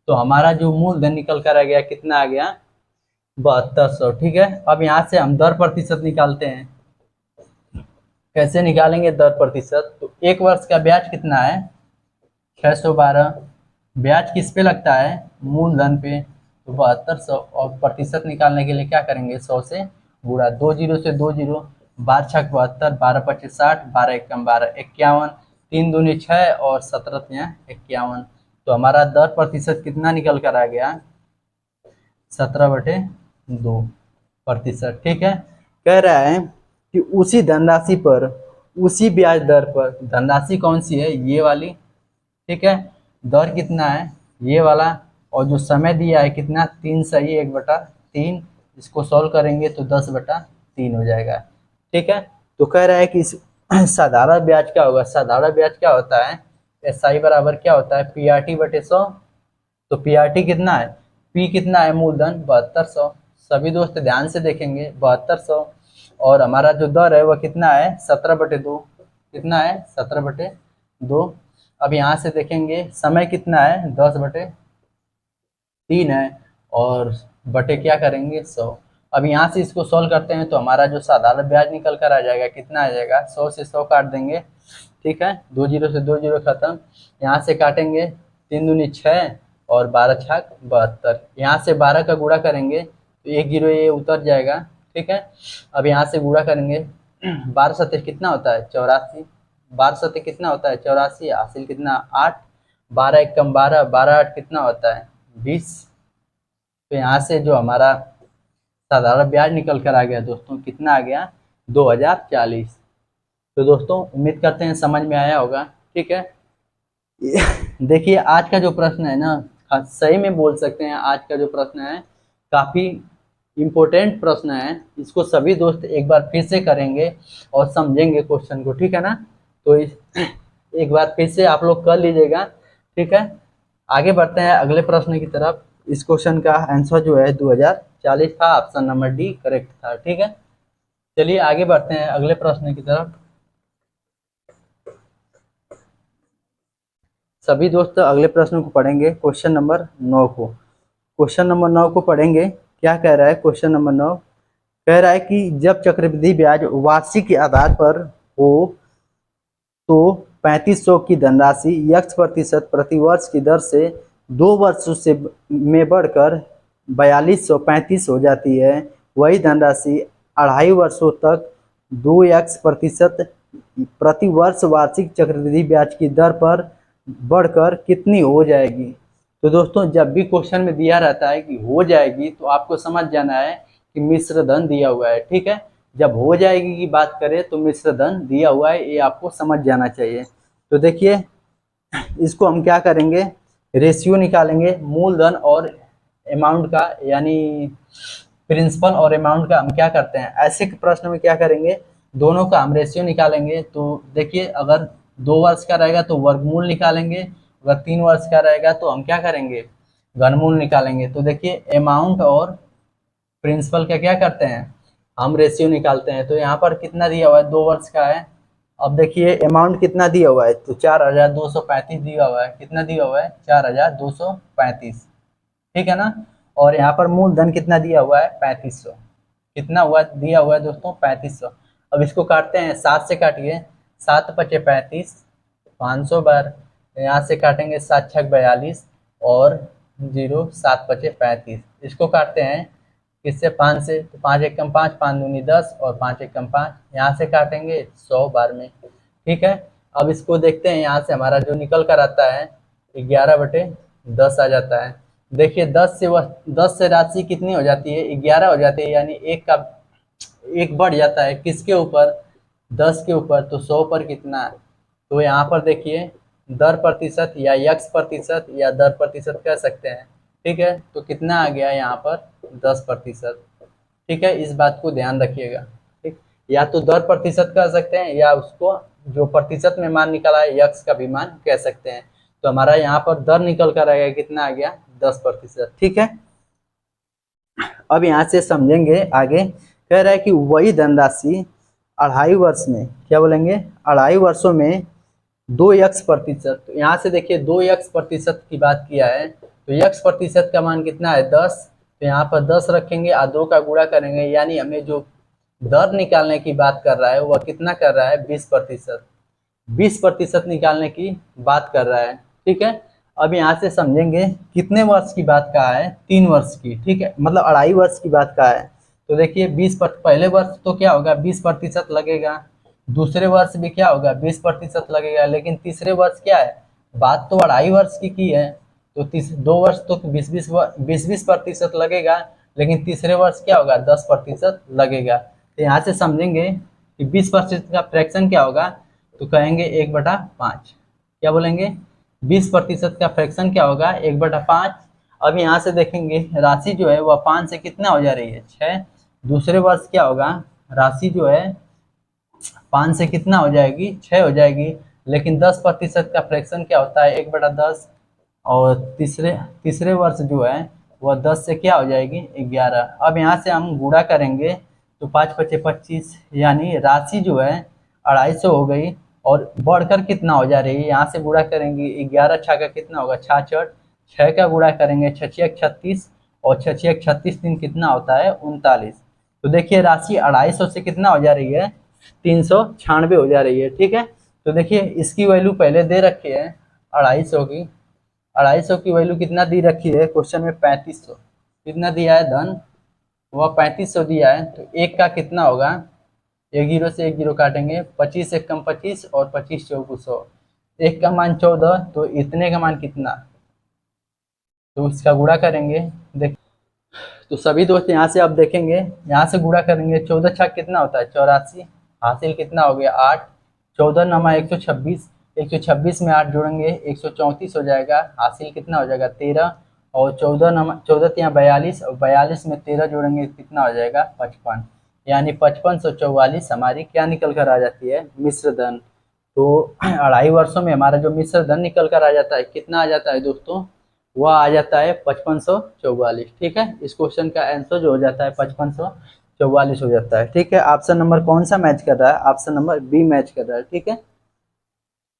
A: तो हमारा जो मूलधन निकल कर आ गया कितना आ गया, 7200। ठीक है, अब यहाँ से हम दर प्रतिशत निकालते हैं। कैसे निकालेंगे दर प्रतिशत, तो 1 वर्ष का ब्याज कितना है, 612। ब्याज किस पे लगता है, मूलधन पे, तो 7200। और प्रतिशत निकालने के लिए क्या करेंगे, 100 से गुणा, 2 0 से 2 0, 12 × 6 = 72, 12 × 5 = 60, 12 × 1 = 12, 51, 3 दूनी 6 और 17 यहाँ 51। तो हमारा दर प्रतिशत कितना निकल कर आ गया, 17/2%। ठीक है, कह रहा है कि उसी धनराशि पर उसी ब्याज दर पर, धनराशि कौन सी है, ये वाली। ठीक है, दर कितना है, ये वाला, और जो समय दिया है कितना 3 सही 1/3, इसको सॉल्व करेंगे तो 10/3 हो जाएगा। ठीक है, तो कह रहा है कि इस साधारण ब्याज क्या होगा। साधारण ब्याज क्या होता है, SI बराबर क्या होता है PRT/100। तो PRT कितना है, P कितना है मूलधन 7200। सभी दोस्त ध्यान से देखेंगे 7200, और हमारा जो दर है वह कितना है 17/2। कितना है 17/2। अब यहाँ से देखेंगे समय कितना है 10/3 है, और बटे क्या करेंगे 100। अब यहाँ से इसको सॉल्व करते हैं तो हमारा जो साधारण ब्याज निकल कर आ जाएगा कितना आ जाएगा, 100 से 100 काट देंगे। ठीक है, 2 जीरो से 2 जीरो खत्म। यहाँ से काटेंगे 3 दूनी 6 और 12 छाक 72। यहाँ से 12 का गुणा करेंगे तो 1 जीरो ये उतर जाएगा। ठीक है, अब यहाँ से गुणा करेंगे 12 सत्ते कितना होता है 84। 12 सत्ते कितना होता है 84, हासिल कितना 8, 12 एक कम 12, 12 8 कितना होता है 20। तो यहाँ से जो हमारा साधारण ब्याज निकल कर आ गया दोस्तों, कितना आ गया 2040। तो दोस्तों उम्मीद करते हैं समझ में आया होगा। ठीक है, देखिए आज का जो प्रश्न है ना, सही में बोल सकते हैं आज का जो प्रश्न है काफ़ी इम्पोर्टेंट प्रश्न है। इसको सभी दोस्त एक बार फिर से करेंगे और समझेंगे क्वेश्चन को। ठीक है ना, तो एक बार फिर से आप लोग कर लीजिएगा। ठीक है, आगे बढ़ते हैं अगले प्रश्न की तरफ। इस क्वेश्चन का आंसर जो है 2040 था, ऑप्शन नंबर डी करेक्ट था। ठीक है, चलिए आगे बढ़ते हैं अगले प्रश्न की तरफ। सभी दोस्त अगले प्रश्न को पढ़ेंगे, क्वेश्चन नंबर 9 को। क्वेश्चन नंबर 9 को पढ़ेंगे। क्या कह रहा है क्वेश्चन नंबर 9, कह रहा है कि जब चक्रवृद्धि ब्याज वार्षिक के आधार पर हो तो 3500 की धनराशि x% प्रतिवर्ष की दर से 2 वर्षों से में बढ़कर 4235 हो जाती है। वही धनराशि 2.5 वर्षों तक 2x% प्रतिवर्ष वार्षिक चक्रवृद्धि ब्याज की दर पर बढ़कर कितनी हो जाएगी। तो दोस्तों जब भी क्वेश्चन में दिया रहता है कि हो जाएगी तो आपको समझ जाना है कि मिश्र धन दिया हुआ है। ठीक है, जब हो जाएगी की बात करें तो मिश्र धन दिया हुआ है, ये आपको समझ जाना चाहिए। तो देखिए इसको हम क्या करेंगे, रेशियो निकालेंगे मूलधन और अमाउंट का, यानी प्रिंसिपल और अमाउंट का हम क्या करते हैं ऐसे प्रश्न में क्या करेंगे, दोनों का हम रेशियो निकालेंगे। तो देखिए अगर 2 वर्ष का रहेगा तो वर्गमूल निकालेंगे, अगर 3 वर्ष का रहेगा तो हम क्या करेंगे घनमूल निकालेंगे। तो देखिए अमाउंट और प्रिंसिपल का क्या करते हैं हम रेशियो निकालते हैं। तो यहाँ पर कितना दिया हुआ है 2 वर्ष का है। अब देखिए अमाउंट कितना दिया हुआ है तो 4235 दिया हुआ है। कितना दिया हुआ है 4235। ठीक है ना, और यहाँ पर मूलधन कितना दिया हुआ है 3500। कितना हुआ दिया हुआ है दोस्तों 3500। अब इसको काटते हैं, 7 से काटिए, 7 पचे 35, 500 बार यहाँ से काटेंगे 7 छक 42 और 0 7 पचे 35। इसको काटते हैं किससे 5 से, तो 5 एक कम 5, 5 दूनी 10 और 5 एक कम 5। यहाँ से काटेंगे 100 बार में। ठीक है, अब इसको देखते हैं, यहाँ से हमारा जो निकल कर आता है 11/10 आ जाता है। देखिए 10 से राशि कितनी हो जाती है 11 हो जाती है, यानी एक बढ़ जाता है किसके ऊपर 10 के ऊपर, तो 100 पर कितना है। तो यहाँ पर देखिए दर प्रतिशत या x% या दर प्रतिशत कह सकते हैं। ठीक है, तो कितना आ गया यहाँ पर 10%। ठीक है, इस बात को ध्यान रखिएगा। ठीक, या तो दर प्रतिशत कह सकते हैं या उसको जो प्रतिशत में मान निकला है यक्स का भी मान कह सकते हैं। तो हमारा यहाँ पर दर निकल कर आएगा कितना आ गया 10%। ठीक है, अब यहाँ से समझेंगे आगे। कह रहा है कि वही धनराशि 2.5 वर्ष में, क्या बोलेंगे 2.5 वर्षों में 2x%। तो यहाँ से देखिए 2x% की बात किया है, तो x% का मान कितना है 10। तो यहाँ पर 10 रखेंगे और 2 का गुणा करेंगे, यानी हमें जो दर निकालने की बात कर रहा है वह कितना कर रहा है 20%। 20% निकालने की बात कर रहा है। ठीक है, अब यहाँ से समझेंगे कितने वर्ष की बात कहा है 3 वर्ष की। ठीक है, मतलब 2.5 वर्ष की बात कहा है। तो देखिए 20% पहले वर्ष तो क्या होगा 20% लगेगा, दूसरे वर्ष भी क्या होगा 20% लगेगा, लेकिन तीसरे वर्ष क्या है, बात तो 2.5 वर्ष की है, तो 2 वर्ष तो 20% लगेगा, लेकिन तीसरे वर्ष क्या होगा 10% लगेगा। तो यहाँ से समझेंगे कि 20% का फ्रैक्शन क्या होगा, तो कहेंगे 1/5। क्या बोलेंगे 20% का फ्रैक्शन क्या होगा 1/5। अब यहाँ से देखेंगे राशि जो है वह 5 से कितना हो जा रही है, 6। दूसरे वर्ष क्या होगा, राशि जो है 5 से कितना हो जाएगी, 6 हो जाएगी। लेकिन 10% का फ्रैक्शन क्या होता है, 1/10। और तीसरे तीसरे वर्ष जो है वह 10 से क्या हो जाएगी, 11। अब यहाँ से हम गुणा करेंगे तो 5×5 = 25, यानी राशि जो है 250 हो गई। और बढ़कर कितना हो जा रही है, यहाँ से गुणा करेंगे 11 छा का कितना होगा, 66। 6 का गुणा करेंगे 6×6 = 36, और 6×6 = 36 दिन कितना होता है, 39। तो देखिए राशि 250 से कितना हो जा रही है, 396 हो जा रही है। ठीक है, तो देखिए इसकी वैल्यू पहले दे रखी है 250 की। 250 की वैल्यू कितना दी रखी है क्वेश्चन में, 3500। कितना दिया है धन, वह 3500 दिया है। तो एक का कितना होगा, 1 0 से 1 0 काटेंगे, 25 1 कम 25 और 25 चौको 100। एक का मान 14, तो इतने का मान कितना, तो इसका गुणा करेंगे। देख, तो सभी दोस्त यहाँ से अब देखेंगे, यहाँ से गुणा करेंगे, 14 छक कितना होता है, 84। हासिल कितना हो गया, 8। 14 नमा 126, 126 में 8 जोड़ेंगे 134 हो जाएगा। हासिल कितना हो जाएगा, 13। और 14 यहाँ 42, और 42 में 13 जोड़ेंगे कितना हो जाएगा, 55। यानी 5544 हमारी क्या निकल कर आ जाती है, मिश्र धन। तो 2.5 वर्षों में हमारा जो मिश्र धन निकल कर आ जाता है, कितना आ जाता है दोस्तों, वह आ जाता है 5544। ठीक है, इस क्वेश्चन का आंसर जो हो जाता है 5544 हो जाता है। ठीक है, ऑप्शन नंबर कौन सा मैच कर रहा है, ऑप्शन नंबर बी मैच कर रहा है। ठीक है,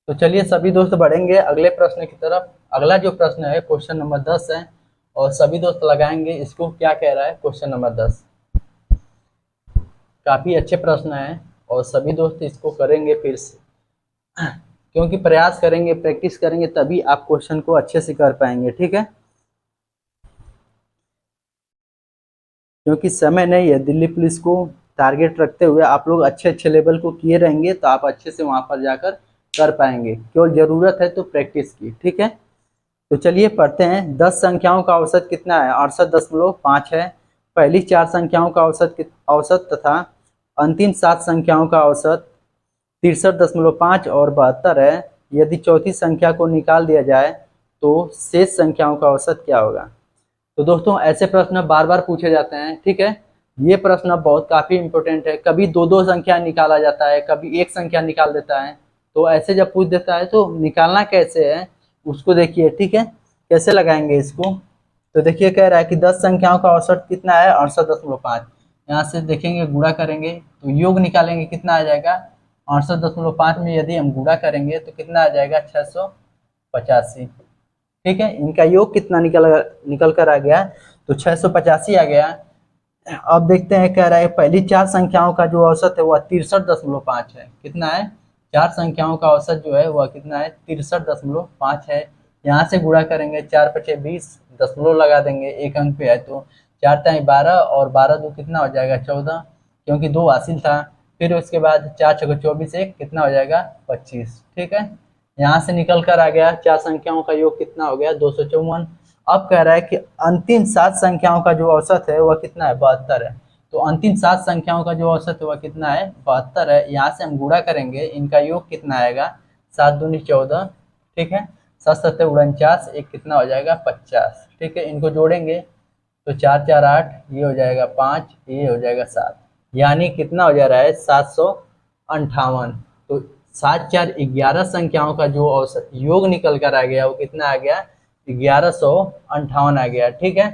A: तो चलिए सभी दोस्त बढ़ेंगे अगले प्रश्न की तरफ। अगला जो प्रश्न है क्वेश्चन नंबर 10 है, और सभी दोस्त लगाएंगे इसको, क्या कह रहा है क्वेश्चन नंबर 10। काफी अच्छे प्रश्न है, और सभी दोस्त इसको करेंगे फिर से, क्योंकि प्रयास करेंगे, प्रैक्टिस करेंगे, तभी आप क्वेश्चन को अच्छे से कर पाएंगे। ठीक है, क्योंकि समय नहीं है, दिल्ली पुलिस को टारगेट रखते हुए आप लोग अच्छे अच्छे लेवल को किए रहेंगे, तो आप अच्छे से वहां पर जाकर कर पाएंगे। केवल जरूरत है तो प्रैक्टिस की। ठीक है, तो चलिए पढ़ते हैं। 10 संख्याओं का औसत कितना है, 68.5 है। पहली 4 संख्याओं का औसत तथा अंतिम 7 संख्याओं का औसत 63.5 और 72 है। यदि चौथी संख्या को निकाल दिया जाए तो शेष संख्याओं का औसत क्या होगा। तो दोस्तों ऐसे प्रश्न बार बार पूछे जाते हैं। ठीक है, ये प्रश्न बहुत काफी इंपॉर्टेंट है। कभी दो दो संख्या निकाला जाता है, कभी एक संख्या निकाल देता है। तो ऐसे जब पूछ देता है तो निकालना कैसे है उसको देखिए। ठीक है, कैसे लगाएंगे इसको, तो देखिए कह रहा है कि 10 संख्याओं का औसत कितना है, 68.5। यहाँ से देखेंगे गुणा करेंगे तो योग निकालेंगे, कितना आ जाएगा, 68.5 में यदि हम गुणा करेंगे तो कितना आ जाएगा, 685। ठीक है, इनका योग कितना निकल कर आ गया, तो 685 आ गया। अब देखते हैं, कह रहा है पहली 4 संख्याओं का जो औसत है वह 63.5 है। कितना है, 4 संख्याओं का औसत जो है वह कितना है, 63.5 है। यहाँ से गुणा करेंगे, 4 × 20, दशमलव लगा देंगे, एक अंक पे है तो 4 × 12, और 12 2 कितना हो जाएगा, 14, क्योंकि 2 हासिल था। फिर उसके बाद 4 × 24 1 कितना हो जाएगा, 25। ठीक है, यहाँ से निकल कर आ गया 4 संख्याओं का योग कितना हो गया, 254। अब कह रहा है कि अंतिम 7 संख्याओं का जो औसत है वह कितना है, 72 है। तो अंतिम 7 संख्याओं का जो औसत है वह कितना है, 72 है। यहाँ से हम गुणा करेंगे, इनका योग कितना आएगा, 7 दूनी 14। ठीक है, 7 7 49, एक कितना हो जाएगा, 50। ठीक है, इनको जोड़ेंगे तो 4 4 8, ये हो जाएगा 5, ये हो जाएगा 7, यानी कितना हो जा रहा है, 758। तो 7 4 11 संख्याओं का जो औसत योग निकल कर आ गया वो कितना आ गया, 1158 आ गया। ठीक है,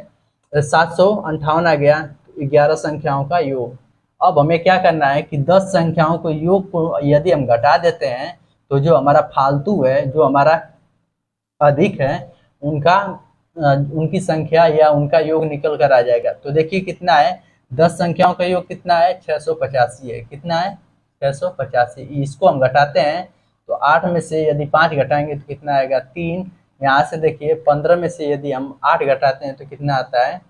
A: 758 आ गया 11 संख्याओं का योग। अब हमें क्या करना है कि 10 संख्याओं को योग को यदि हम घटा देते हैं तो जो हमारा फालतू है, जो हमारा अधिक है, उनकी संख्या या उनका योग निकल कर आ जाएगा। तो देखिए कितना है, 10 संख्याओं का योग कितना है, 685 है। कितना है, 685। इसको हम घटाते हैं तो 8 में से यदि 5 घटाएंगे तो कितना आएगा, 3। यहाँ से देखिए 15 में से यदि हम 8 घटाते हैं तो कितना आता है,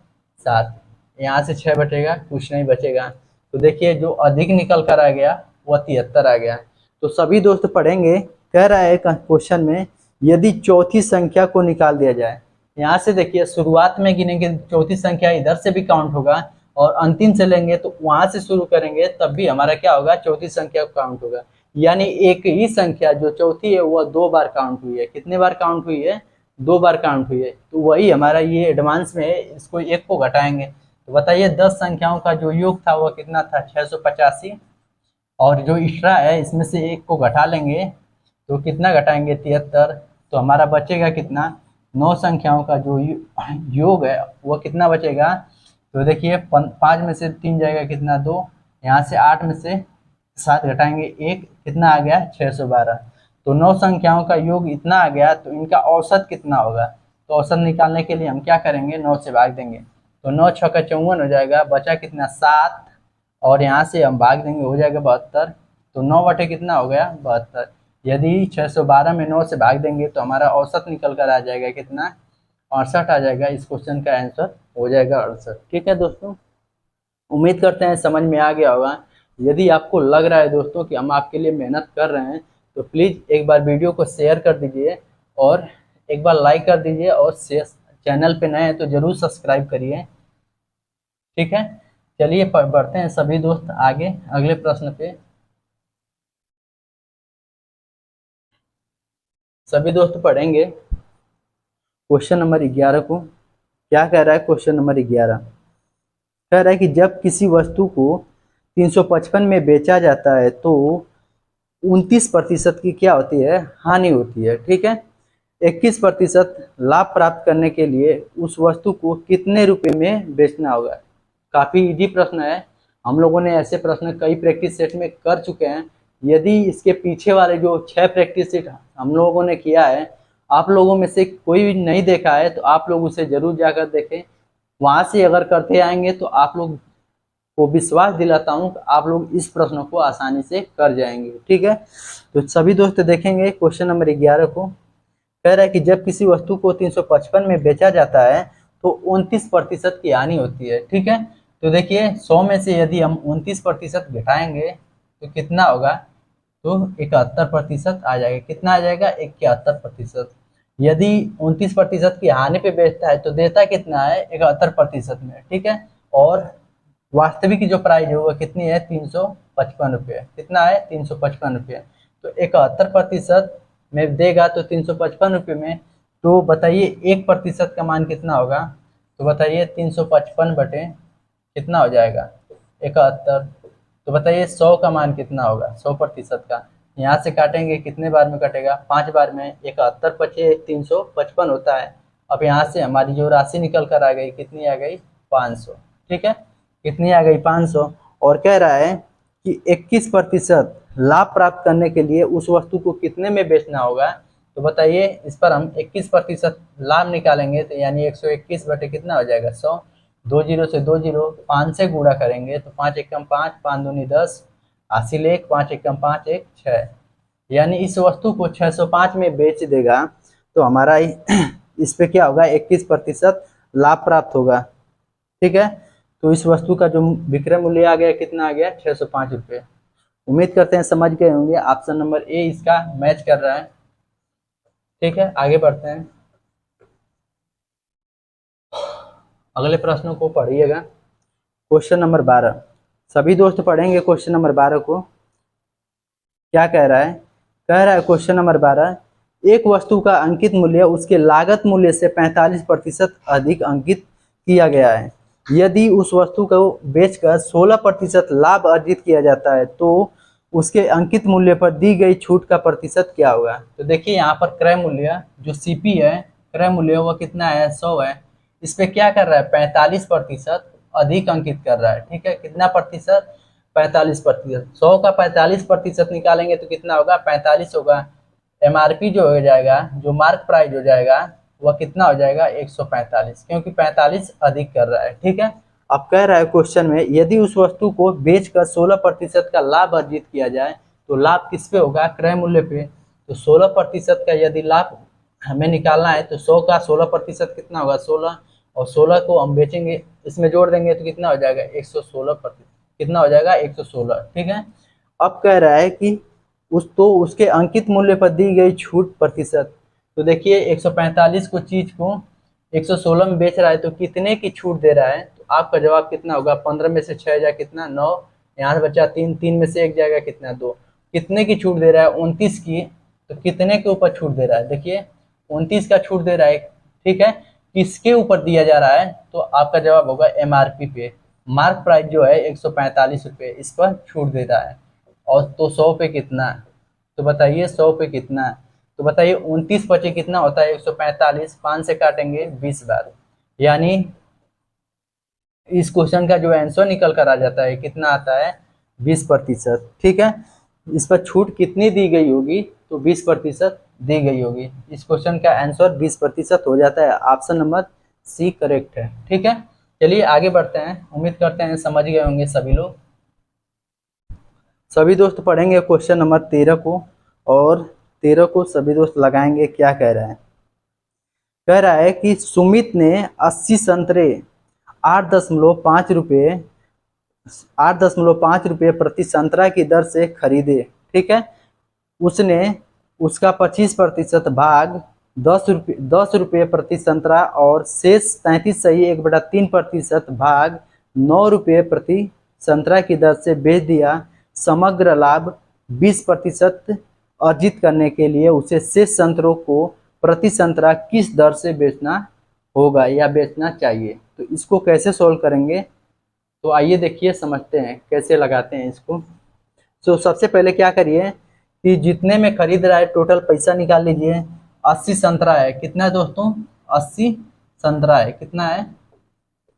A: 7। यहाँ से 6 बचेगा, कुछ नहीं बचेगा। तो देखिए जो अधिक निकल कर आ गया वह 73 आ गया। तो सभी दोस्त पढ़ेंगे, कह रहा है क्वेश्चन में यदि चौथी संख्या को निकाल दिया जाए। यहाँ से देखिए शुरुआत में गिनेंगे चौथी संख्या इधर से भी काउंट होगा, और अंतिम से लेंगे तो वहां से शुरू करेंगे तब भी हमारा क्या होगा, चौथी संख्या काउंट होगा। यानी एक ही संख्या जो चौथी है वह 2 बार काउंट हुई है। कितने बार काउंट हुई है, 2 बार काउंट हुई है, तो वही हमारा ये एडवांस में है, इसको 1 को घटाएंगे। तो बताइए 10 संख्याओं का जो योग था वो कितना था, 685, और जो एक्स्ट्रा है इसमें से 1 को घटा लेंगे तो कितना घटाएंगे, 73। तो हमारा बचेगा कितना, 9 संख्याओं का जो योग है वो कितना बचेगा। तो देखिए 5 में से 3 जाएगा कितना, 2, यहाँ से 8 में से 7 घटाएंगे 1, कितना आ गया, 612। तो 9 संख्याओं का योग इतना आ गया, तो इनका औसत कितना होगा। तो औसत निकालने के लिए हम क्या करेंगे, 9 से भाग देंगे, तो 9 छक्का 54 हो जाएगा, बचा कितना, 7, और यहाँ से हम भाग देंगे, हो जाएगा 72। तो 9 बटे कितना हो गया, 72। यदि 612 में 9 से भाग देंगे तो हमारा औसत निकल कर आ जाएगा कितना, 68 आ जाएगा। इस क्वेश्चन का आंसर हो जाएगा 68। ठीक है दोस्तों, उम्मीद करते हैं समझ में आ गया होगा। यदि आपको लग रहा है दोस्तों कि हम आपके लिए मेहनत कर रहे हैं, तो प्लीज़ एक बार वीडियो को शेयर कर दीजिए और एक बार लाइक कर दीजिए, और चैनल पे नए हैं तो ज़रूर सब्सक्राइब करिए। ठीक है, चलिए बढ़ते हैं सभी दोस्त आगे अगले प्रश्न पे। सभी दोस्त पढ़ेंगे क्वेश्चन नंबर 11 को। क्या कह रहा है क्वेश्चन नंबर 11, कह रहा है कि जब किसी वस्तु को 355 में बेचा जाता है तो 29% की क्या होती है, हानि होती है। ठीक है, 21% लाभ प्राप्त करने के लिए उस वस्तु को कितने रुपए में बेचना होगा। काफ़ी इजी प्रश्न है, हम लोगों ने ऐसे प्रश्न कई प्रैक्टिस सेट में कर चुके हैं। यदि इसके पीछे वाले जो 6 प्रैक्टिस सेट हम लोगों ने किया है, आप लोगों में से कोई भी नहीं देखा है तो आप लोग उसे जरूर जाकर देखें। वहाँ से अगर करते आएंगे तो आप लोग को विश्वास दिलाता हूँ कि आप लोग इस प्रश्न को आसानी से कर जाएंगे। ठीक है, तो सभी दोस्त देखेंगे क्वेश्चन नंबर 11 को। कह रहा है कि जब किसी वस्तु को 355 में बेचा जाता है तो 29% की हानि होती है। ठीक है, तो देखिए 100 में से यदि हम 29% घटाएंगे तो कितना होगा, तो 71% आ जाएगा। कितना आ जाएगा, 71%। यदि 29% की हानि पे बेचता है तो देता कितना है, 71% में। ठीक है, और वास्तविक जो प्राइस है वो कितनी है, 355 रुपये। कितना है, 355 रुपये। तो 71% में देगा तो 355 रुपये में, तो बताइए 1% का मान कितना होगा। तो बताइए 355 बटे कितना हो जाएगा, 71। तो बताइए 100 का मान कितना होगा, 100% का। यहाँ से काटेंगे, कितने बार में कटेगा, 5 बार में। 71 पचे 355 होता है। अब यहाँ से हमारी जो राशि निकल कर आ गई, कितनी आ गई, 500। ठीक है, कितनी आ गई, 500। और कह रहा है कि 21% लाभ प्राप्त करने के लिए उस वस्तु को कितने में बेचना होगा। तो बताइए इस पर हम 21% लाभ निकालेंगे, तो यानी 121 बटे कितना हो जाएगा, 100। 2 जीरो से 2 जीरो, 5 से गुणा करेंगे तो 5 एकम 5, 5 दूनी 10, 80 लेख, 5 एकम 5 1 6। यानी इस वस्तु को 605 में बेच देगा तो हमारा इस पे क्या होगा, 21% लाभ प्राप्त होगा। ठीक है, तो इस वस्तु का जो विक्रय मूल्य आ गया, कितना आ गया, 605 रुपये। उम्मीद करते हैं समझ गए होंगे। ऑप्शन नंबर ए इसका मैच कर रहा है। ठीक है, आगे बढ़ते हैं, अगले प्रश्नों को पढ़िएगा। क्वेश्चन नंबर 12, सभी दोस्त पढ़ेंगे क्वेश्चन नंबर 12 को। क्या कह रहा है, कह रहा है क्वेश्चन नंबर 12, एक वस्तु का अंकित मूल्य उसके लागत मूल्य से 45% अधिक अंकित किया गया है। यदि उस वस्तु को बेचकर 16% लाभ अर्जित किया जाता है तो उसके अंकित मूल्य पर दी गई छूट का प्रतिशत क्या होगा। तो देखिए यहाँ पर क्रय मूल्य जो सीपी है, क्रय मूल्य वो कितना है, 100 है। इस पे क्या कर रहा है, 45% अधिक अंकित कर रहा है। ठीक है, कितना प्रतिशत, 45%। 100 का 45% निकालेंगे तो कितना होगा, 45 होगा। एमआरपी जो हो जाएगा, जो मार्क प्राइस हो जाएगा, वह कितना हो जाएगा, 145, क्योंकि 45 अधिक कर रहा है। ठीक है, अब कह रहा है क्वेश्चन में, यदि उस वस्तु को बेचकर 16% का लाभ अर्जित किया जाए तो लाभ किस पे होगा, क्रय मूल्य पे। तो 16% का यदि लाभ हमें निकालना है तो 100 का 16% कितना होगा, 16, और 16 को हम बेचेंगे, इसमें जोड़ देंगे तो कितना हो जाएगा, 116%। कितना हो जाएगा, 116। ठीक है, अब कह रहा है कि उसके अंकित मूल्य पर दी गई छूट प्रतिशत। तो देखिए 145 को चीज को 116 में बेच रहा है तो कितने की छूट दे रहा है। तो आपका जवाब कितना होगा, 15 में से 6 जाए कितना, 9, यहाँ से बचा 3, 3 में से 1 जाएगा कितना, 2। कितने की छूट दे रहा है, 29 की। तो कितने के ऊपर छूट दे रहा है, देखिए 29 का छूट दे रहा है, ठीक है। किसके ऊपर दिया जा रहा है, तो आपका जवाब होगा एमआरपी पे। मार्क प्राइस जो है 145 रुपये, इस पर छूट दे रहा है। और तो 100 पे कितना है, तो बताइए 100 पे कितना है, तो बताइए 29 पचे कितना होता है 145, 5 से काटेंगे 20 बार, यानी इस क्वेश्चन का जो आंसर निकल कर आ जाता है कितना आता है 20%, ठीक है। इस पर छूट कितनी दी गई होगी, तो 20% दी गई होगी। इस क्वेश्चन का आंसर 20% हो जाता है। ऑप्शन नंबर सी करेक्ट है, ठीक है। चलिए आगे बढ़ते हैं, उम्मीद करते हैं समझ गए होंगे सभी लोग। सभी दोस्त पढ़ेंगे क्वेश्चन नंबर 13 को, और 13 को सभी दोस्त लगाएंगे। क्या कह रहा है, कह रहा है कि सुमित ने 80 संतरे 8.5 रुपये 8.5 रुपये प्रति संतरा की दर से खरीदे, ठीक है। उसने उसका 25% भाग 10 रुपये प्रति संतरा और शेष 33 सही 1/3% भाग 9 रुपये प्रति संतरा की दर से बेच दिया। समग्र लाभ 20% अर्जित करने के लिए उसे शेष संतरों को प्रति संतरा किस दर से बेचना होगा या बेचना चाहिए। तो इसको कैसे सोल्व करेंगे, तो आइए देखिए समझते हैं कैसे लगाते हैं इसको। तो सबसे पहले क्या करिए कि जितने में खरीद रहा है टोटल पैसा निकाल लीजिए। 80 संतरा है, कितना है दोस्तों 80 संतरा है, कितना है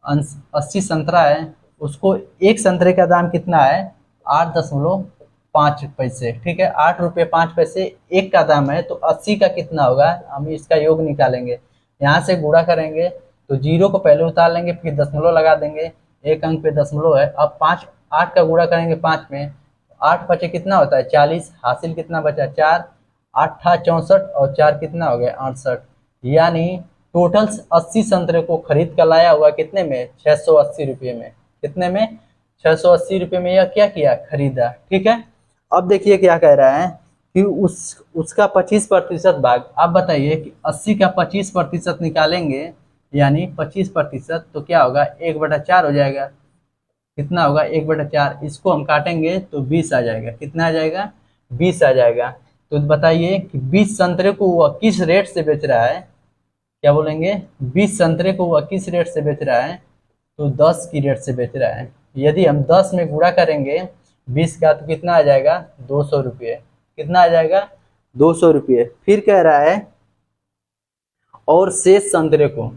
A: 80 संतरा है। उसको एक संतरे का दाम कितना है 8.5 पैसे, ठीक है। 8 रुपये 5 पैसे एक का दाम है, तो 80 का कितना होगा, हम इसका योग निकालेंगे। यहाँ से गुणा करेंगे तो 0 को पहले उतार लेंगे, फिर दशमलव लगा देंगे, एक अंक पे दशमलव है। अब 8 का गुणा करेंगे 5 में, 8 पचे कितना होता है 40, हासिल कितना बचा 4, 8 64 और 4 कितना हो गया 68। यानी टोटल 80 संतरे को खरीद कर लाया हुआ कितने में 680 रुपये में, कितने में 680 रुपये में यह क्या किया खरीदा, ठीक है। अब देखिए क्या कह रहा है कि उसका 25% भाग। आप बताइए कि 80 का 25% निकालेंगे यानी 25%, तो क्या होगा 1/4 हो जाएगा, कितना होगा 1/4। इसको हम काटेंगे तो 20 आ जाएगा, कितना आ जाएगा 20 आ जाएगा। तो बताइए कि 20 संतरे को वह किस रेट से बेच रहा है, क्या बोलेंगे 20 संतरे को वह किस रेट से बेच रहा है, तो 10 की रेट से बेच रहा है। यदि हम 10 में गुणा करेंगे 20 का तो कितना आ जाएगा 200 रुपये, कितना आ जाएगा 200 रुपये। फिर कह रहा है और शेष संतरे को,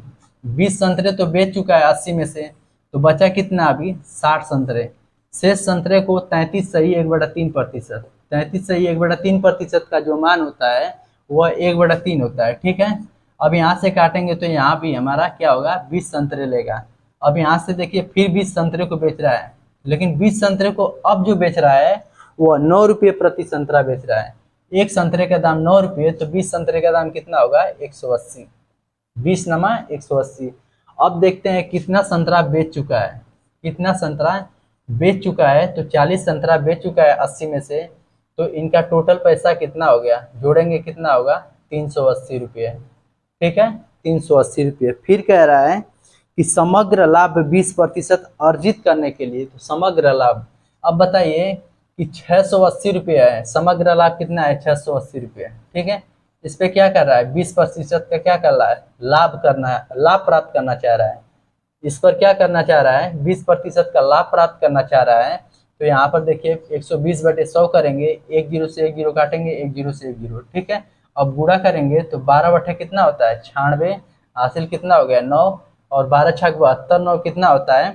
A: 20 संतरे तो बेच चुका है 80 में से, तो बचा कितना अभी 60 संतरे। शेष संतरे को 33 सही 1/3%, 33 सही 1/3% का जो मान होता है वह 1/3 होता है, ठीक है। अब यहाँ से काटेंगे तो यहाँ भी हमारा क्या होगा 20 संतरे लेगा। अब यहाँ से देखिए फिर 20 संतरे को बेच रहा है, लेकिन 20 संतरे को अब जो बेच रहा है वह 9 रुपये प्रति संतरा बेच रहा है। एक संतरे का दाम 9 रुपये, तो 20 संतरे का दाम कितना होगा 180, 20 नमा 180। अब देखते हैं कितना संतरा बेच चुका है, कितना संतरा बेच चुका है, तो 40 संतरा बेच चुका है 80 में से, तो इनका टोटल पैसा कितना हो गया, जोड़ेंगे कितना होगा 380 रुपये, ठीक है 380 रुपये। फिर कह रहा है कि समग्र लाभ 20% अर्जित करने के लिए, तो समग्र लाभ अब बताइए कि 680 रुपये है, समग्र लाभ कितना है 680 रुपये, ठीक है। इस पे क्या कर रहा है 20% का क्या कर रहा है लाभ करना है, लाभ प्राप्त करना चाह रहा है। इस पर क्या करना चाह रहा है 20% का लाभ प्राप्त करना चाह रहा है। तो यहाँ पर देखिए 120/100 करेंगे, 1 0 से 1 0 काटेंगे, 1 0 से 1 0, ठीक है। अब गुणा करेंगे तो 12 कितना होता है 96, हासिल कितना हो गया 9, और 12 छक 72, 9 कितना होता है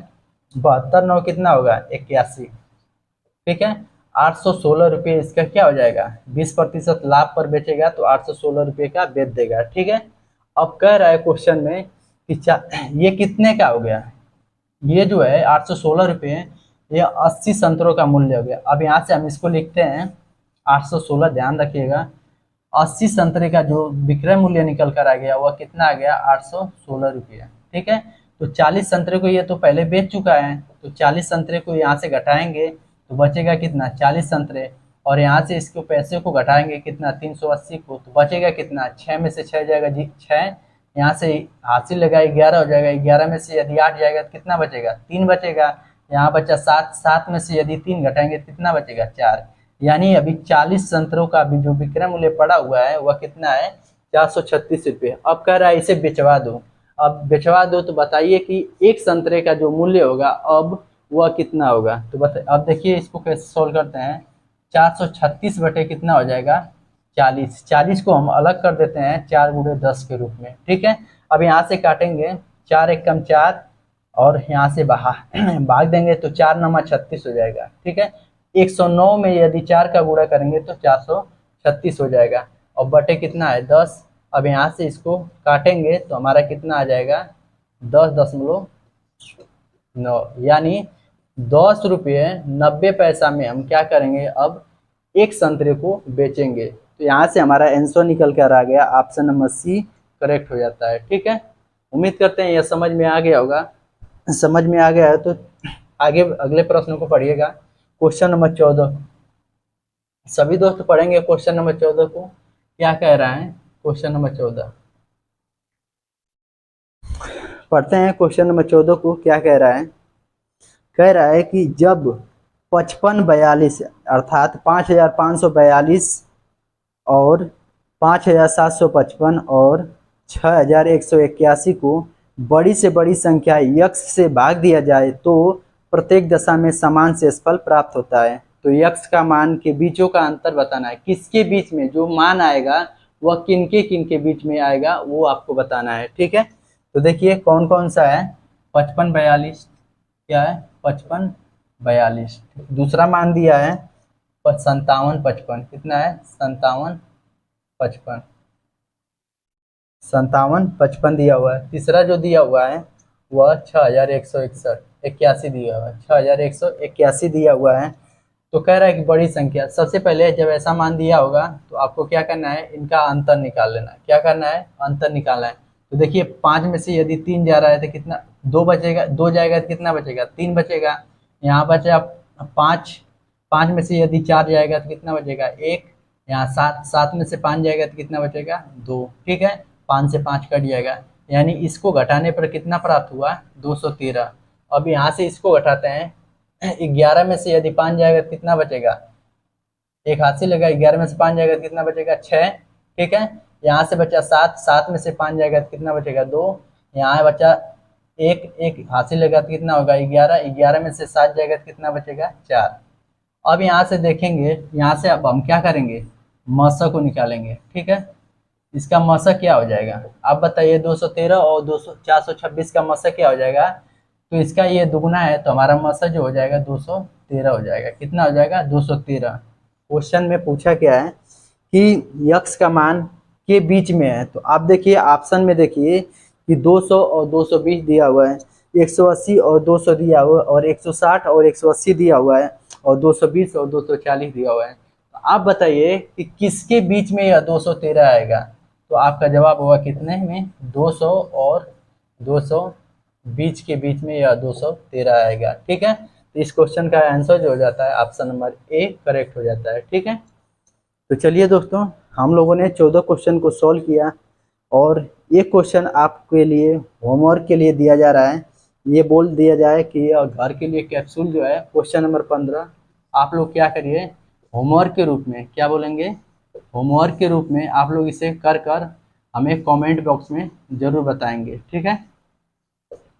A: 72, 9 कितना होगा 81, ठीक है। 816 रुपये इसका क्या हो जाएगा, 20% लाभ पर बेचेगा तो 816 रुपये का बेच देगा, ठीक है। अब कह रहा है क्वेश्चन में कि ये कितने का हो गया, ये जो है 816 रुपये, ये 80 संतरों का मूल्य हो गया। अब यहाँ से हम इसको लिखते हैं 816, ध्यान रखिएगा 80 संतरे का जो विक्रय मूल्य निकल कर आ गया वह कितना आ गया 816 रुपये, ठीक है। तो 40 संतरे को ये तो पहले बेच चुका है, तो 40 संतरे को यहाँ से घटाएंगे तो बचेगा कितना 40 संतरे, और यहाँ से इसको पैसे को घटाएंगे कितना 380 को, तो बचेगा कितना 6 में से 6 जाएगा जी 6, यहाँ से हासिल लगा 11 हो जाएगा, 11 में से यदि 8 जाएगा तो कितना बचेगा 3 बचेगा, यहाँ बचा 7, 7 में से यदि 3 घटाएंगे तो कितना बचेगा 4। यानी अभी 40 संतरों का अभी जो विक्रय मूल्य पड़ा हुआ है वह कितना है 436 रुपये। अब कह रहा है इसे बेचवा दो। अब बेचवा दो तो बताइए कि एक संतरे का जो मूल्य होगा अब वह कितना होगा। तो अब देखिए इसको कैसे सोल्व करते हैं। 436 बटे कितना हो जाएगा 40। 40 को हम अलग कर देते हैं 4 गुणे 10 के रूप में, ठीक है। अब यहाँ से काटेंगे 4 एक कम 4 और यहाँ से भाग देंगे तो 4 नमा 36 हो जाएगा, ठीक है। 109 में यदि 4 का गुणा करेंगे तो 436 हो जाएगा और बटे कितना है 10। अब यहाँ से इसको काटेंगे तो हमारा कितना आ जाएगा 10.9, यानी 10 रुपये 90 पैसा में हम क्या करेंगे अब एक संतरे को बेचेंगे। तो यहाँ से हमारा आंसर निकल कर आ गया, ऑप्शन नंबर सी करेक्ट हो जाता है, ठीक है। उम्मीद करते हैं यह समझ में आ गया होगा। समझ में आ गया है तो आगे अगले प्रश्न को पढ़िएगा। क्वेश्चन नंबर 14 सभी दोस्त पढ़ेंगे। क्वेश्चन नंबर 14 को क्या कह रहा है। क्वेश्चन नंबर 14 पढ़ते हैं। क्वेश्चन नंबर 14 को क्या कह रहा है। कह रहा है कि जब 5542 अर्थात 5542 और 5755 और 6181 को बड़ी से बड़ी संख्या यक्ष से भाग दिया जाए तो प्रत्येक दशा में समान शेषफल प्राप्त होता है। तो यक्ष का मान के बीचों का अंतर बताना है। किसके बीच में जो मान आएगा वह किनके बीच में आएगा वो आपको बताना है, ठीक है। तो देखिए कौन कौन सा है। 5542 क्या है 5542। दूसरा मान दिया है 5755। कितना है 5755 दिया हुआ है। तीसरा जो दिया हुआ है वह 6181 दिया हुआ है। 6181 दिया हुआ है। तो कह रहा है कि बड़ी संख्या। सबसे पहले जब ऐसा मान दिया होगा तो आपको क्या करना है इनका अंतर निकाल लेना है। क्या करना है अंतर निकालना है। तो देखिए 5 में से यदि 3 जा रहा है तो कितना 2 बचेगा। 2 जाएगा तो कितना बचेगा 3 बचेगा। यहाँ बचा 5 में से यदि 4 जाएगा तो कितना बचेगा 1। यहाँ 7 में से 5 जाएगा तो कितना बचेगा 2, ठीक है। 5 से 5 कट जाएगा, यानी इसको घटाने पर कितना प्राप्त हुआ 213। अब यहाँ से इसको घटाते हैं 11 में से यदि 5 जाएगा तो कितना बचेगा, एक हाथ से लगा 11 में से 5 जाएगा तो कितना बचेगा 6, ठीक है। यहाँ से बचा 7 में से 5 जाएगा तो कितना बचेगा 2। यहाँ बचा एक हाथ से लगा तो कितना होगा 11 में से 7 जाएगा तो कितना बचेगा 4। अब यहाँ से देखेंगे, यहाँ से अब हम क्या करेंगे मसा को निकालेंगे, ठीक है। इसका मसा क्या हो जाएगा आप बताइए। 213 और 426 का मसा क्या हो जाएगा। तो इसका ये दुगुना है तो हमारा मसा जो हो जाएगा 213 हो जाएगा। कितना हो जाएगा 213। क्वेश्चन में पूछा क्या है कि यक्ष का मान के बीच में है। तो आप देखिए ऑप्शन में देखिए कि 200 और 220 दिया हुआ है, 180 और 200 दिया हुआ है, और 160 और 180 दिया हुआ है, और 220 और 240 दिया हुआ है। तो आप बताइए कि किसके बीच में यह 213 आएगा। तो आपका जवाब होगा कितने में 200 और 220 के बीच में यह 213 आएगा, ठीक है। तो इस क्वेश्चन का आंसर जो हो जाता है ऑप्शन नंबर ए करेक्ट हो जाता है, ठीक है। तो चलिए दोस्तों हम लोगों ने 14 क्वेश्चन को सॉल्व किया और एक क्वेश्चन आपके लिए होमवर्क के लिए दिया जा रहा है। ये बोल दिया जाए कि घर के लिए कैप्सूल जो है क्वेश्चन नंबर 15 आप लोग क्या करिए होमवर्क के रूप में, क्या बोलेंगे होमवर्क के रूप में आप लोग इसे कर हमें कमेंट बॉक्स में ज़रूर बताएंगे, ठीक है।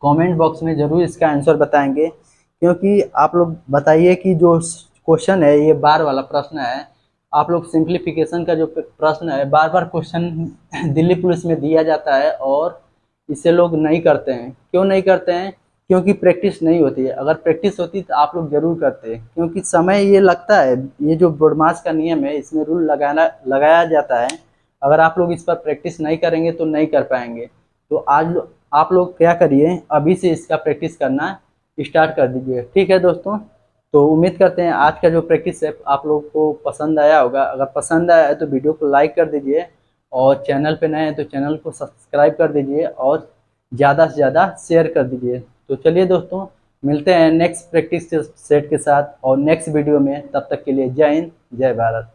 A: कमेंट बॉक्स में ज़रूर इसका आंसर बताएंगे, क्योंकि आप लोग बताइए कि जो क्वेश्चन है ये बार वाला प्रश्न है। आप लोग सिंप्लीफिकेशन का जो प्रश्न है बार बार क्वेश्चन दिल्ली पुलिस में दिया जाता है और इसे लोग नहीं करते हैं। क्यों नहीं करते हैं, क्योंकि प्रैक्टिस नहीं होती है। अगर प्रैक्टिस होती तो आप लोग जरूर करते, क्योंकि समय ये लगता है। ये जो बोर्डमास का नियम है इसमें रूल लगाया जाता है। अगर आप लोग इस पर प्रैक्टिस नहीं करेंगे तो नहीं कर पाएंगे। तो आज आप लोग क्या करिए अभी से इसका प्रैक्टिस करना स्टार्ट कर दीजिए, ठीक है दोस्तों। तो उम्मीद करते हैं आज का जो प्रैक्टिस है आप लोग को पसंद आया होगा। अगर पसंद आया है तो वीडियो को लाइक कर दीजिए और चैनल पे नए हैं तो चैनल को सब्सक्राइब कर दीजिए और ज़्यादा से ज़्यादा शेयर कर दीजिए। तो चलिए दोस्तों मिलते हैं नेक्स्ट प्रैक्टिस सेट के साथ और नेक्स्ट वीडियो में। तब तक के लिए जय हिंद जय भारत।